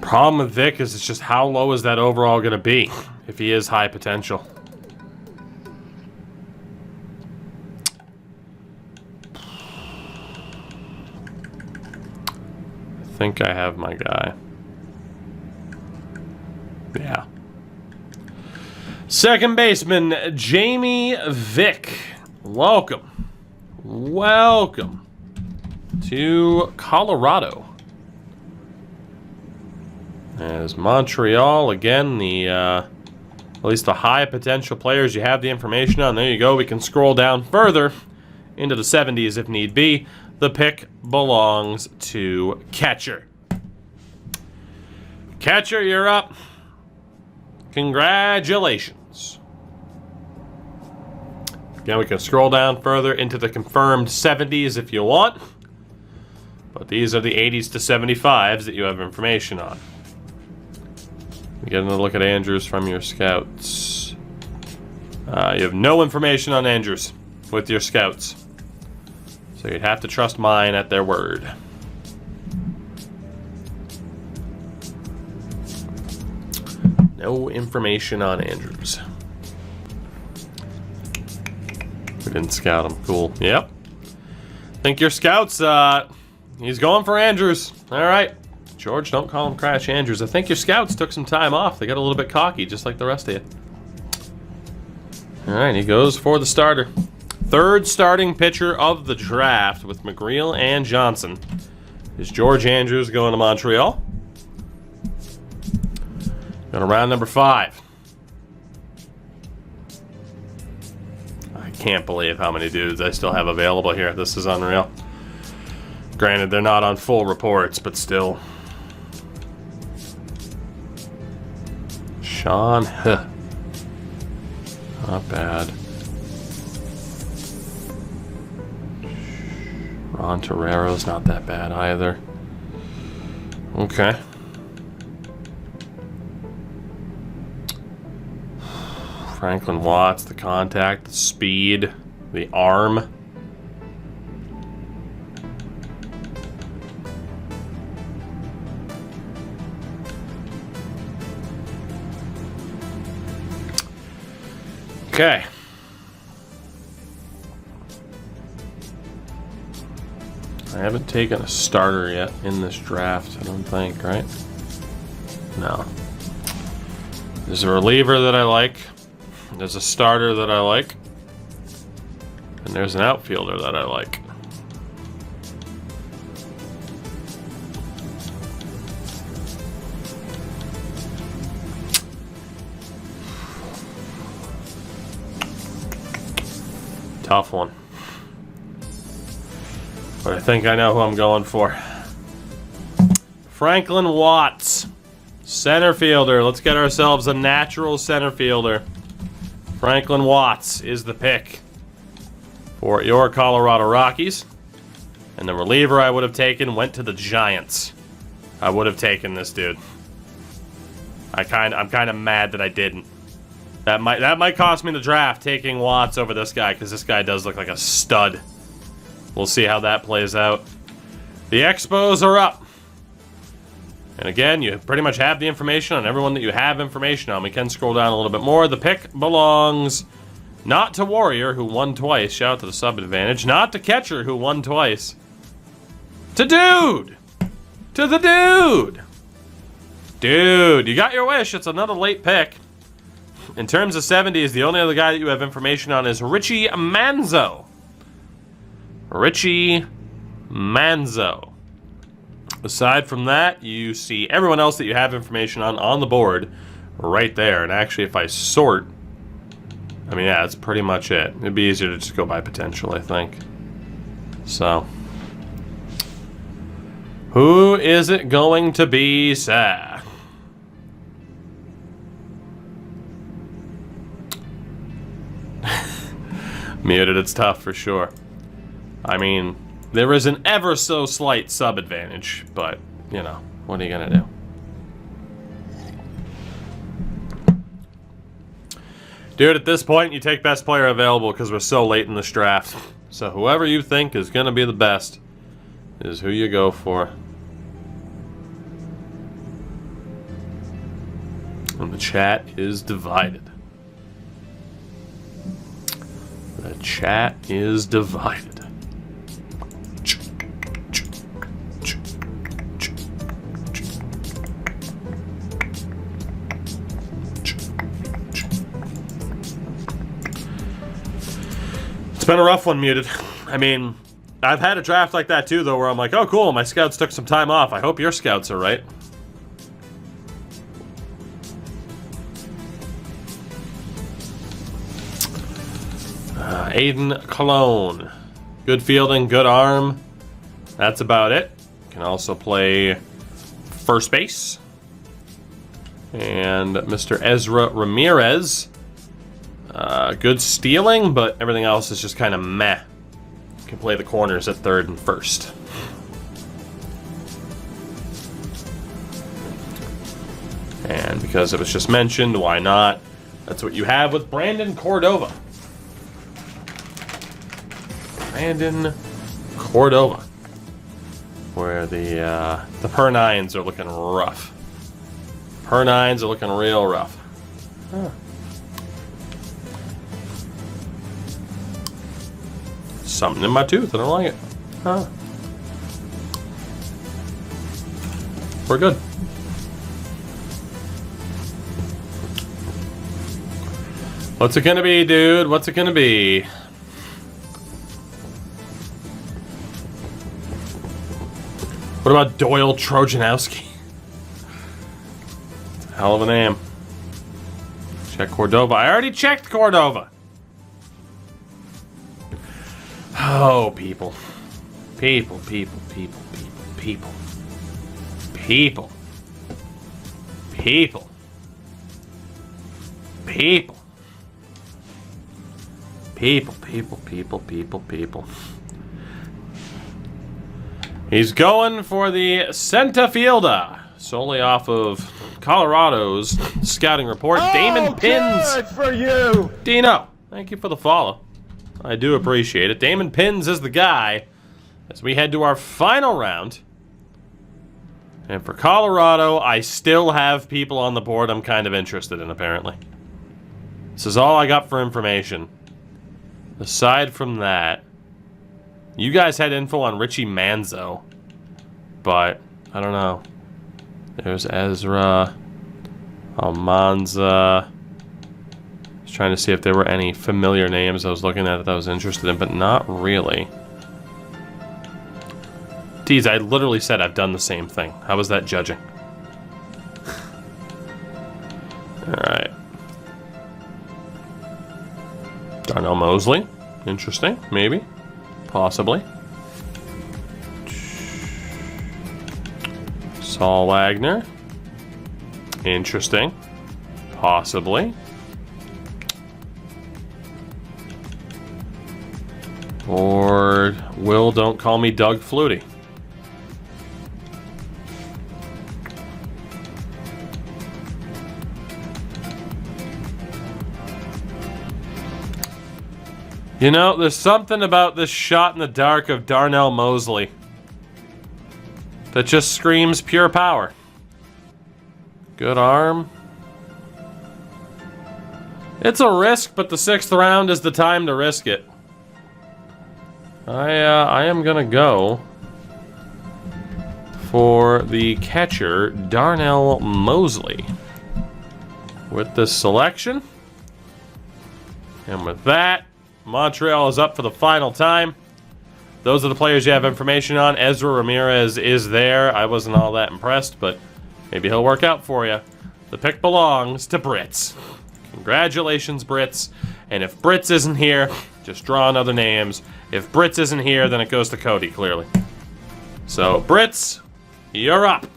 Problem with Vic is it's just how low is that overall going to be if he is high potential? I think I have my guy. Yeah. Second baseman, Jamie Vick. Welcome. Welcome to Colorado. As Montreal, again, at least the high potential players you have the information on. There you go. We can scroll down further into the 70s if need be. The pick belongs to catcher. Catcher, you're up. Congratulations. Again, we can scroll down further into the confirmed 70s if you want. But these are the 80s to 75s that you have information on. We get another look at Andrews from your scouts. You have no information on Andrews with your scouts. So you'd have to trust mine at their word. No information on Andrews. We didn't scout him. Cool. Yep. Think your scouts, he's going for Andrews. All right. George, don't call him Crash Andrews. I think your scouts took some time off. They got a little bit cocky, just like the rest of you. All right, he goes for the starter. Third starting pitcher of the draft with McGreel and Johnson is George Andrews going to Montreal. Going to round number 5. I can't believe how many dudes I still have available here. This is unreal. Granted, they're not on full reports, but still. Sean, not bad. Ron Torrero's not that bad either. Okay. Franklin Watts, the contact, the speed, the arm. Okay. I haven't taken a starter yet in this draft, I don't think, right? No. There's a reliever that I like. There's a starter that I like. And there's an outfielder that I like. Tough one. But I think I know who I'm going for. Franklin Watts. Center fielder. Let's get ourselves a natural center fielder. Franklin Watts is the pick for your Colorado Rockies. And the reliever I would have taken went to the Giants. I would have taken this dude. I'm kind of mad that I didn't. That might cost me the draft, taking Watts over this guy, because this guy does look like a stud. We'll see how that plays out. The Expos are up. And again, you pretty much have the information on everyone that you have information on. We can scroll down a little bit more. The pick belongs not to Warrior, who won twice. Shout out to the sub advantage. Not to Catcher, who won twice. To Dude! To the Dude! Dude, you got your wish. It's another late pick. In terms of 70s, the only other guy that you have information on is Richie Manzo. Richie Manzo. Aside from that, you see everyone else that you have information on the board right there. And actually, if I sort, I mean, yeah, that's pretty much it. It'd be easier to just go by potential, I think. So, who is it going to be, sir? Muted, it's tough for sure. I mean, there is an ever so slight sub advantage, but, you know, what are you going to do? Dude, at this point, you take best player available because we're so late in this draft. So whoever you think is going to be the best is who you go for. And the chat is divided. The chat is divided. It's been a rough one, Muted. I mean, I've had a draft like that too, though, where I'm like, oh, cool, my scouts took some time off. I hope your scouts are right. Aiden Cologne. Good fielding, good arm. That's about it. Can also play first base. And Mr. Ezra Ramirez. Good stealing, but everything else is just kind of meh. Can play the corners at third and first. And because it was just mentioned, why not? That's what you have with Brandon Cordova. Brandon Cordova. Where the Per-9s are looking rough. Per-9s are looking real rough. Huh. Something in my tooth, I don't like it. Huh. We're good. What's it gonna be, dude? What's it gonna be? What about Doyle Trojanowski? Hell of a name. Check Cordova. I already checked Cordova. Oh, people. People. People. People. People. He's going for the center fielder, solely off of Colorado's scouting report. Oh, Damon Pins. Good for you. Dino, thank you for the follow. I do appreciate it. Damon Pins is the guy as we head to our final round. And for Colorado, I still have people on the board I'm kind of interested in, apparently. This is all I got for information. Aside from that, you guys had info on Richie Manzo, but I don't know. There's Ezra, Almanza. I was trying to see if there were any familiar names I was looking at that I was interested in, but not really. Tease, I literally said I've done the same thing. How was that judging? Alright. Darnell Mosley. Interesting. Maybe. Possibly. Saul Wagner. Interesting. Possibly. Or Will Don't Call Me Doug Flutie. You know, there's something about this shot in the dark of Darnell Mosley that just screams pure power. Good arm. It's a risk, but the 6th round is the time to risk it. I am gonna go for the catcher, Darnell Mosley, with this selection. And with that, Montreal is up for the final time. Those are the players you have information on. Ezra Ramirez is there. I wasn't all that impressed, but maybe he'll work out for you. The pick belongs to Brits. Congratulations, Brits. And if Brits isn't here, just drawing other names. If Brits isn't here, then it goes to Cody, clearly. So, Brits, you're up.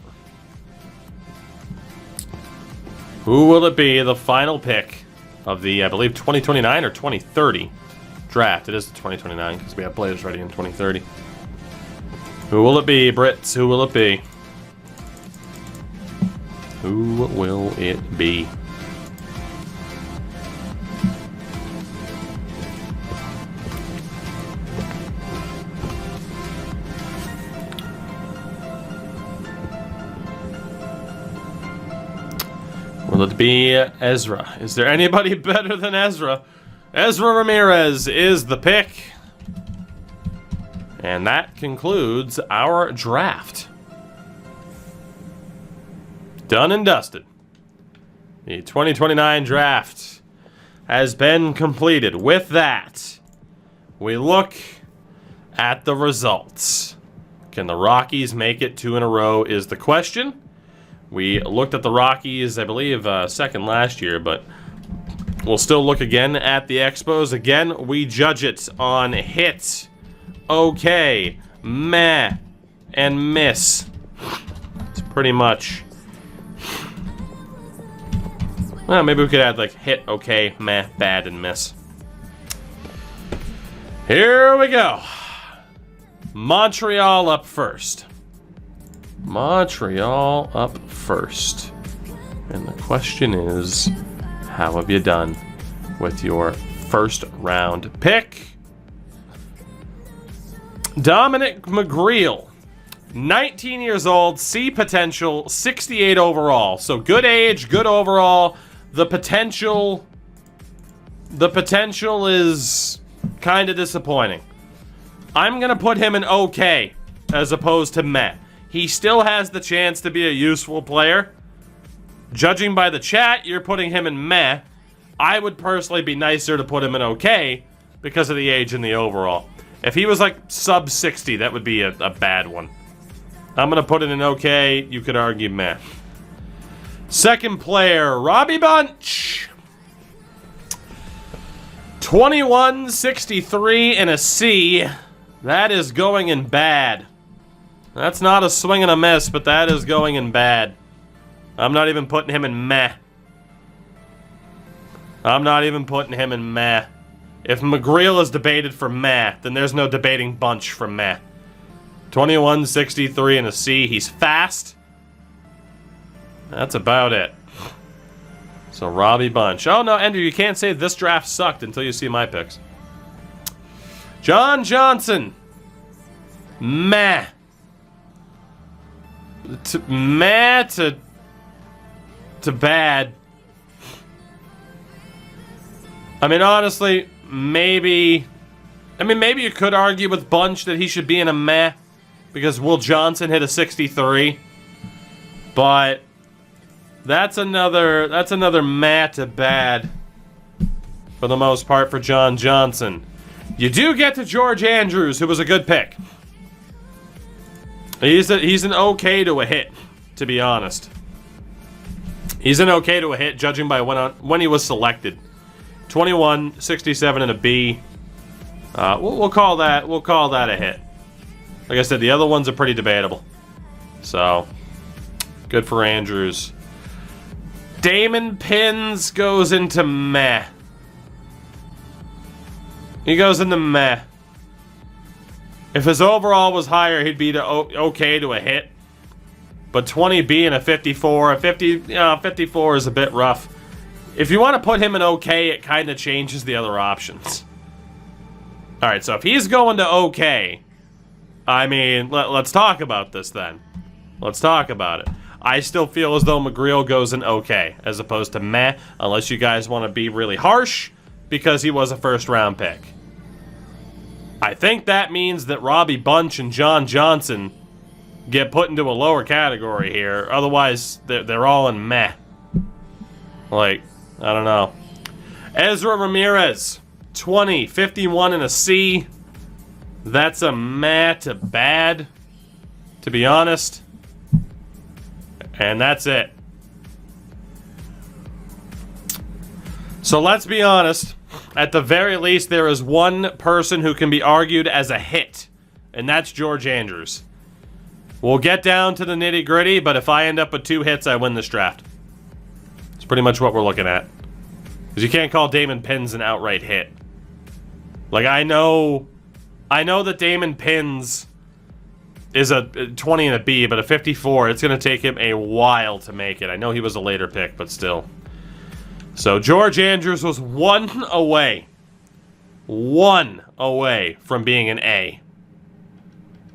Who will it be, the final pick of the, I believe, 2029 or 2030 draft? It is the 2029 because we have players ready in 2030. Who will it be, Brits? Who will it be? Who will it be? Will it be Ezra? Is there anybody better than Ezra? Ezra Ramirez is the pick. And that concludes our draft. Done and dusted. The 2029 draft has been completed. With that, we look at the results. Can the Rockies make it 2 in a row is the question. We looked at the Rockies, I believe, second last year, but we'll still look again at the Expos. Again, we judge it on hit, okay, meh, and miss. It's pretty much... Well, maybe we could add, like, hit, okay, meh, bad, and miss. Here we go. Montreal up first. Montreal up first. And the question is, how have you done with your first round pick? Dominic Mcgreel, 19 years old, C potential, 68 overall. So good age, good overall. The potential is kind of disappointing. I'm going to put him in okay as opposed to meh. He still has the chance to be a useful player. Judging by the chat, you're putting him in meh. I would personally be nicer to put him in okay because of the age and the overall. If he was like sub 60, that would be a bad one. I'm going to put it in okay. You could argue meh. Second player, Robbie Bunch. 2163 and a C. That is going in bad. That's not a swing and a miss, but that is going in bad. I'm not even putting him in meh. I'm not even putting him in meh. If Mcgreel is debated for meh, then there's no debating Bunch for meh. 2163 and a C. He's fast. That's about it. So Robbie Bunch. Oh no, Andrew, you can't say this draft sucked until you see my picks. John Johnson. Meh. Meh to bad. I mean, honestly, maybe you could argue with Bunch that he should be in a meh because Will Johnson hit a 63. But that's another meh to bad for the most part for John Johnson. You do get to George Andrews, who was a good pick. He's an okay to a hit, to be honest. He's an okay to a hit, judging by when he was selected. 21, 67, and a B. We'll call that a hit. Like I said, the other ones are pretty debatable. So, good for Andrews. Damon Pins goes into meh. He goes into meh. If his overall was higher, he'd be okay to a hit. But 20B and a 54, 54 is a bit rough. If you want to put him in okay, it kind of changes the other options. All right, so if he's going to okay, I mean, let's talk about this then. Let's talk about it. I still feel as though Mcgreel goes in okay, as opposed to meh, unless you guys want to be really harsh, because he was a first-round pick. I think that means that Robbie Bunch and John Johnson get put into a lower category here. Otherwise, they're all in meh. Like, I don't know. Ezra Ramirez, 20, 51 and a C. That's a meh to bad, to be honest. And that's it. So let's be honest. at the very least, there is one person who can be argued as a hit, and that's George Andrews. We'll get down to the nitty-gritty, but if I end up with 2 hits, I win this draft. It's pretty much what we're looking at. Because you can't call Damon Pins an outright hit. Like, I know that Damon Pins is a 20 and a B, but a 54, it's going to take him a while to make it. I know he was a later pick, but still. So George Andrews was 1 away. 1 away from being an A.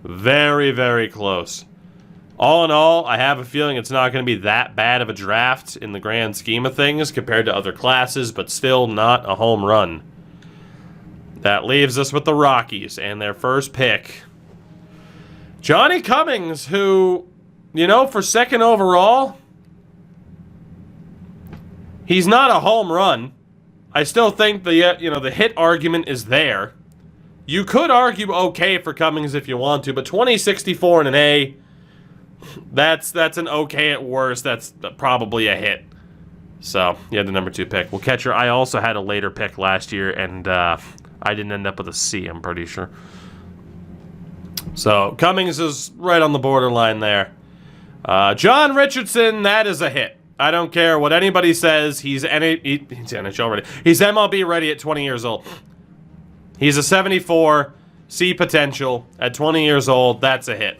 Very, very close. All in all, I have a feeling it's not going to be that bad of a draft in the grand scheme of things compared to other classes, but still not a home run. That leaves us with the Rockies and their first pick. Johnny Cummings, who, you know, for 2nd overall, he's not a home run. I still think the hit argument is there. You could argue okay for Cummings if you want to, but 20-64 and an A, that's an okay at worst. That's probably a hit. So, yeah, the number 2 pick. Well, catcher, I also had a later pick last year, and I didn't end up with a C, I'm pretty sure. So, Cummings is right on the borderline there. John Richardson, that is a hit. I don't care what anybody says. He's NHL ready. He's MLB ready at 20 years old. He's a 74, C potential. At 20 years old, that's a hit.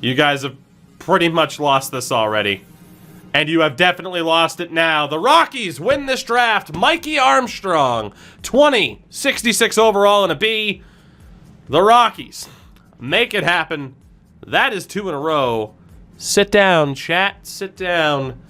You guys have pretty much lost this already. And you have definitely lost it now. The Rockies win this draft. Mikey Armstrong, 20, 66 overall and a B. The Rockies make it happen. That is 2 in a row. Sit down, chat. Sit down.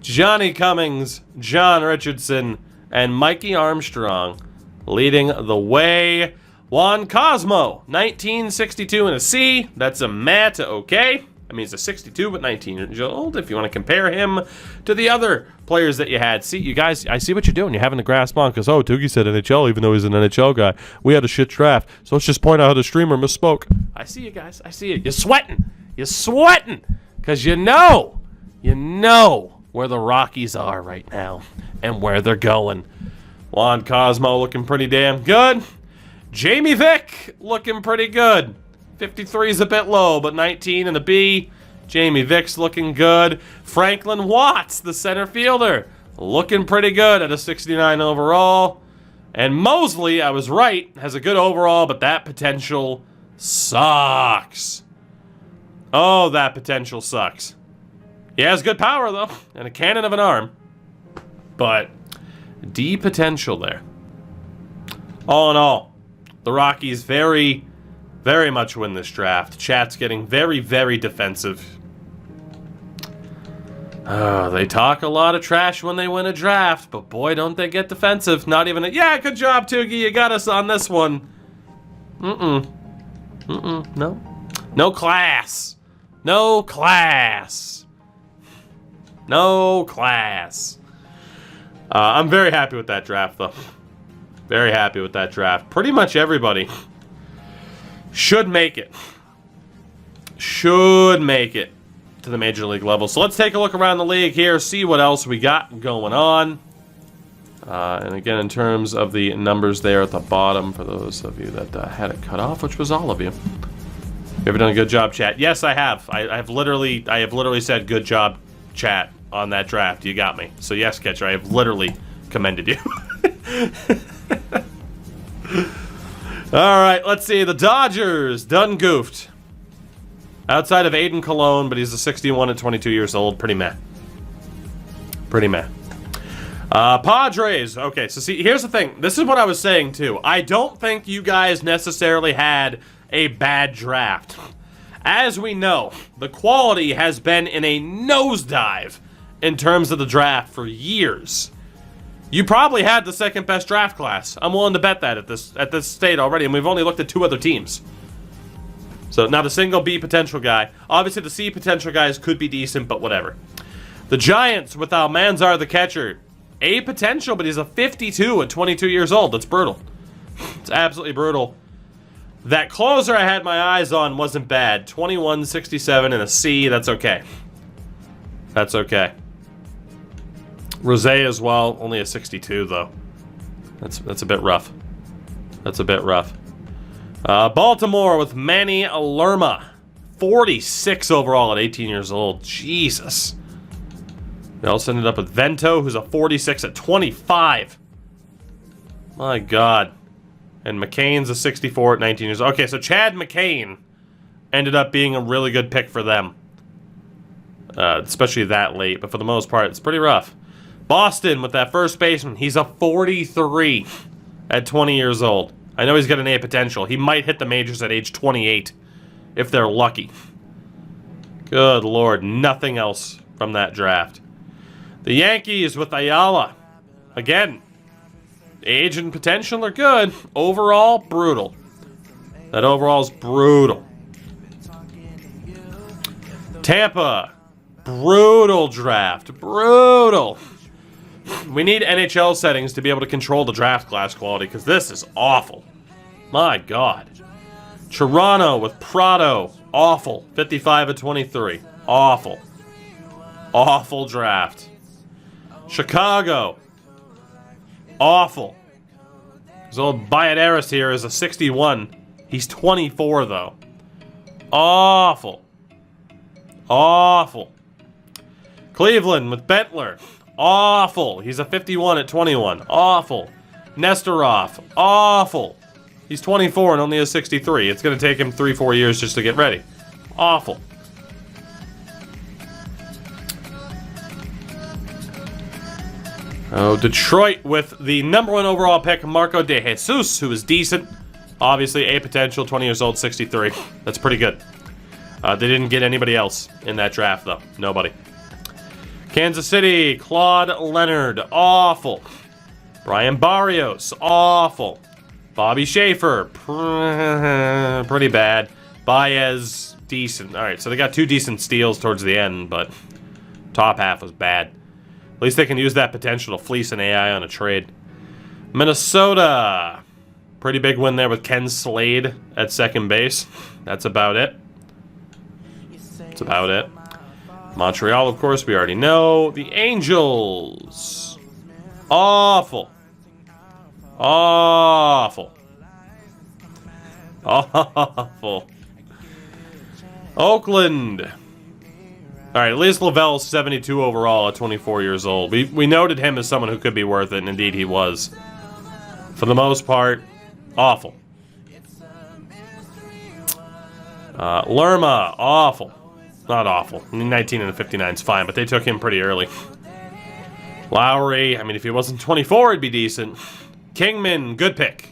Johnny Cummings, John Richardson, and Mikey Armstrong leading the way. Juan Cosmo, 1962 and a C. That's a meh to okay. I mean, he's a 62, but 19 years old. If you want to compare him to the other players that you had. See, you guys, I see what you're doing. You're having to grasp on because, Toogie said NHL, even though he's an NHL guy. We had a shit draft. So let's just point out how the streamer misspoke. I see you guys. I see it. You're sweating. You're sweating because you know where the Rockies are right now and where they're going. Juan Cosmo looking pretty damn good. Jamie Vick looking pretty good. 53 is a bit low, but 19 and a B. Jamie Vick's looking good. Franklin Watts, the center fielder, looking pretty good at a 69 overall. And Mosley, I was right, has a good overall, but that potential sucks. Oh, that potential sucks. He has good power, though, and a cannon of an arm. But D potential there. All in all, the Rockies very, very much win this draft. Chat's getting very, very defensive. They talk a lot of trash when they win a draft, but boy, don't they get defensive. Not even yeah, good job, Toogie. You got us on this one. No. No class. No class. No class. I'm very happy with that draft, though. Very happy with that draft. Pretty much everybody should make it. Should make it to the major league level. So let's take a look around the league here, see what else we got going on. And again, in terms of the numbers there at the bottom, for those of you that had it cut off, which was all of you. You ever done a good job, chat? Yes, I have. I have literally said good job, chat, on that draft. You got me. So yes, catcher, I have literally commended you. All right, let's see. The Dodgers done goofed. Outside of Aiden Colon, but he's a 61 at 22 years old. Pretty meh. Pretty meh. Padres. Okay, so see, here's the thing. This is what I was saying, too. I don't think you guys necessarily had a bad draft. As we know, the quality has been in a nosedive in terms of the draft for years. You probably had the second best draft class. I'm willing to bet that at this state already, and we've only looked at 2 other teams. So not a single B potential guy. Obviously, the C potential guys could be decent, but whatever. The Giants with Almanzar, the catcher. A potential, but he's a 52 at 22 years old. That's brutal. It's absolutely brutal. That closer I had my eyes on wasn't bad. 21, 67, and a C. That's okay. That's okay. Rosé as well. Only a 62, though. That's a bit rough. That's a bit rough. Baltimore with Manny Lerma. 46 overall at 18 years old. Jesus. They also ended up with Vento, who's a 46 at 25. My God. And McCain's a 64 at 19 years old. Okay, so Chad McCain ended up being a really good pick for them. Especially that late, but for the most part, it's pretty rough. Boston with that first baseman. He's a 43 at 20 years old. I know he's got an A potential. He might hit the majors at age 28 if they're lucky. Good Lord, nothing else from that draft. The Yankees with Ayala. Again, age and potential are good. Overall, brutal. That overall is brutal. Tampa, brutal draft. Brutal. We need NHL settings to be able to control the draft class quality because this is awful. My God. Toronto with Prado. Awful. 55 at 23. Awful. Awful draft. Chicago. Awful. His old Ballesteros here is a 61. He's 24, though. Awful. Awful. Cleveland with Bentler. Awful. He's a 51 at 21. Awful. Nesterov. Awful. He's 24 and only a 63. It's going to take him 3-4 years just to get ready. Awful. Oh, Detroit with the #1 overall pick, Marco De Jesus, who is decent. Obviously, A potential, 20 years old, 63. That's pretty good. They didn't get anybody else in that draft, though. Nobody. Kansas City, Claude Leonard, awful. Brian Barrios, awful. Bobby Schaefer, pretty bad. Baez, decent. All right, so they got 2 decent steals towards the end, but top half was bad. At least they can use that potential to fleece an AI on a trade. Minnesota, pretty big win there with Ken Slade at second base. That's about it. That's about it. Montreal, of course, we already know. The Angels. Awful. Awful. Awful. Oakland. All right, at least Lavelle's 72 overall at 24 years old. We noted him as someone who could be worth it, and indeed he was. For the most part, awful. Lerma, awful. Not awful. 19 and a 59 is fine, but they took him pretty early. Lowry, I mean, if he wasn't 24, it'd be decent. Kingman, good pick.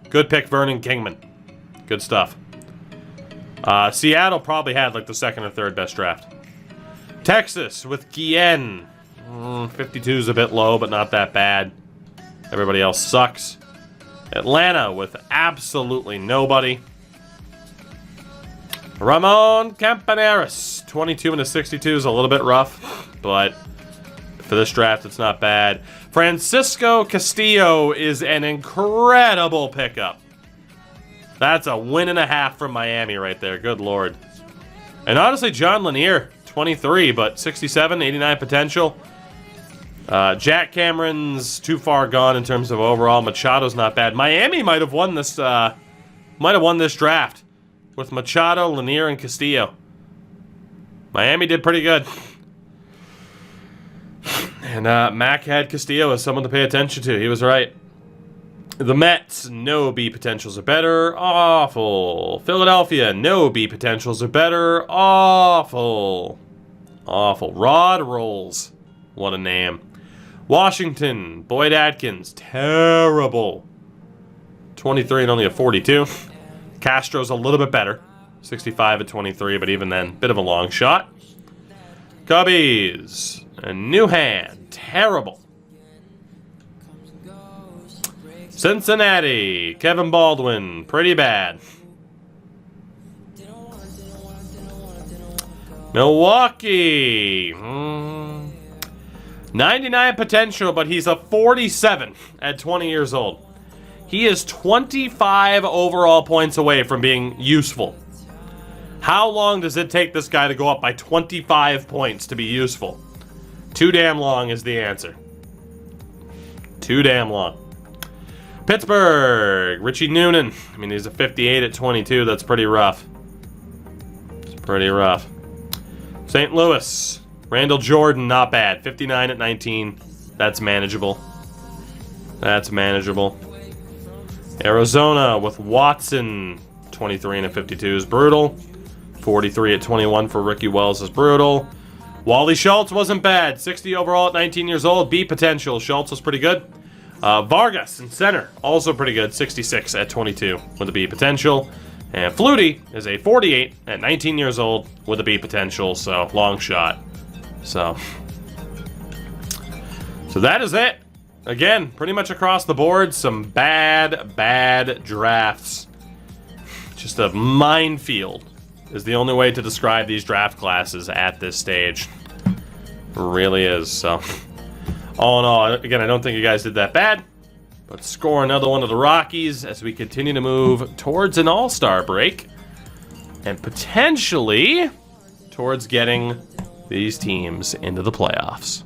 Good pick, Vernon Kingman. Good stuff. Seattle probably had like the second or third best draft. Texas with Guillen. 52 is a bit low, but not that bad. Everybody else sucks. Atlanta with absolutely nobody. Ramon Campaneris, 22 and a 62 is a little bit rough, but for this draft, it's not bad. Francisco Castillo is an incredible pickup. That's a win and a half from Miami right there. Good Lord. And honestly, John Lanier, 23, but 67, 89 potential. Jack Cameron's too far gone in terms of overall. Machado's not bad. Miami might have won this draft with Machado, Lanier, and Castillo. Miami did pretty good. And Mac had Castillo as someone to pay attention to. He was right. The Mets, no B potentials are better. Awful. Philadelphia, no B potentials are better. Awful. Awful. Rod Rolls. What a name. Washington, Boyd Atkins, terrible. 23 and only a 42. Castro's a little bit better. 65 at 23, but even then, bit of a long shot. Cubbies, a new hand, terrible. Cincinnati, Kevin Baldwin, pretty bad. Milwaukee, 99 potential, but he's a 47 at 20 years old. He is 25 overall points away from being useful. How long does it take this guy to go up by 25 points to be useful? Too damn long is the answer. Too damn long. Pittsburgh, Richie Noonan. I mean, he's a 58 at 22. That's pretty rough. It's pretty rough. St. Louis, Randall Jordan, not bad. 59 at 19. That's manageable. That's manageable. Arizona with Watson, 23 and a 52 is brutal. 43 at 21 for Ricky Wells is brutal. Wally Schultz wasn't bad. 60 overall at 19 years old. B potential. Schultz was pretty good. Vargas in center, also pretty good. 66 at 22 with a B potential. And Flutie is a 48 at 19 years old with a B potential, so long shot. So that is it. Again, pretty much across the board, some bad drafts. Just a minefield is the only way to describe these draft classes at this stage. It really is. So, all in all, again, I don't think you guys did that bad. But score another one of the Rockies as we continue to move towards an all-star break. And potentially towards getting these teams into the playoffs.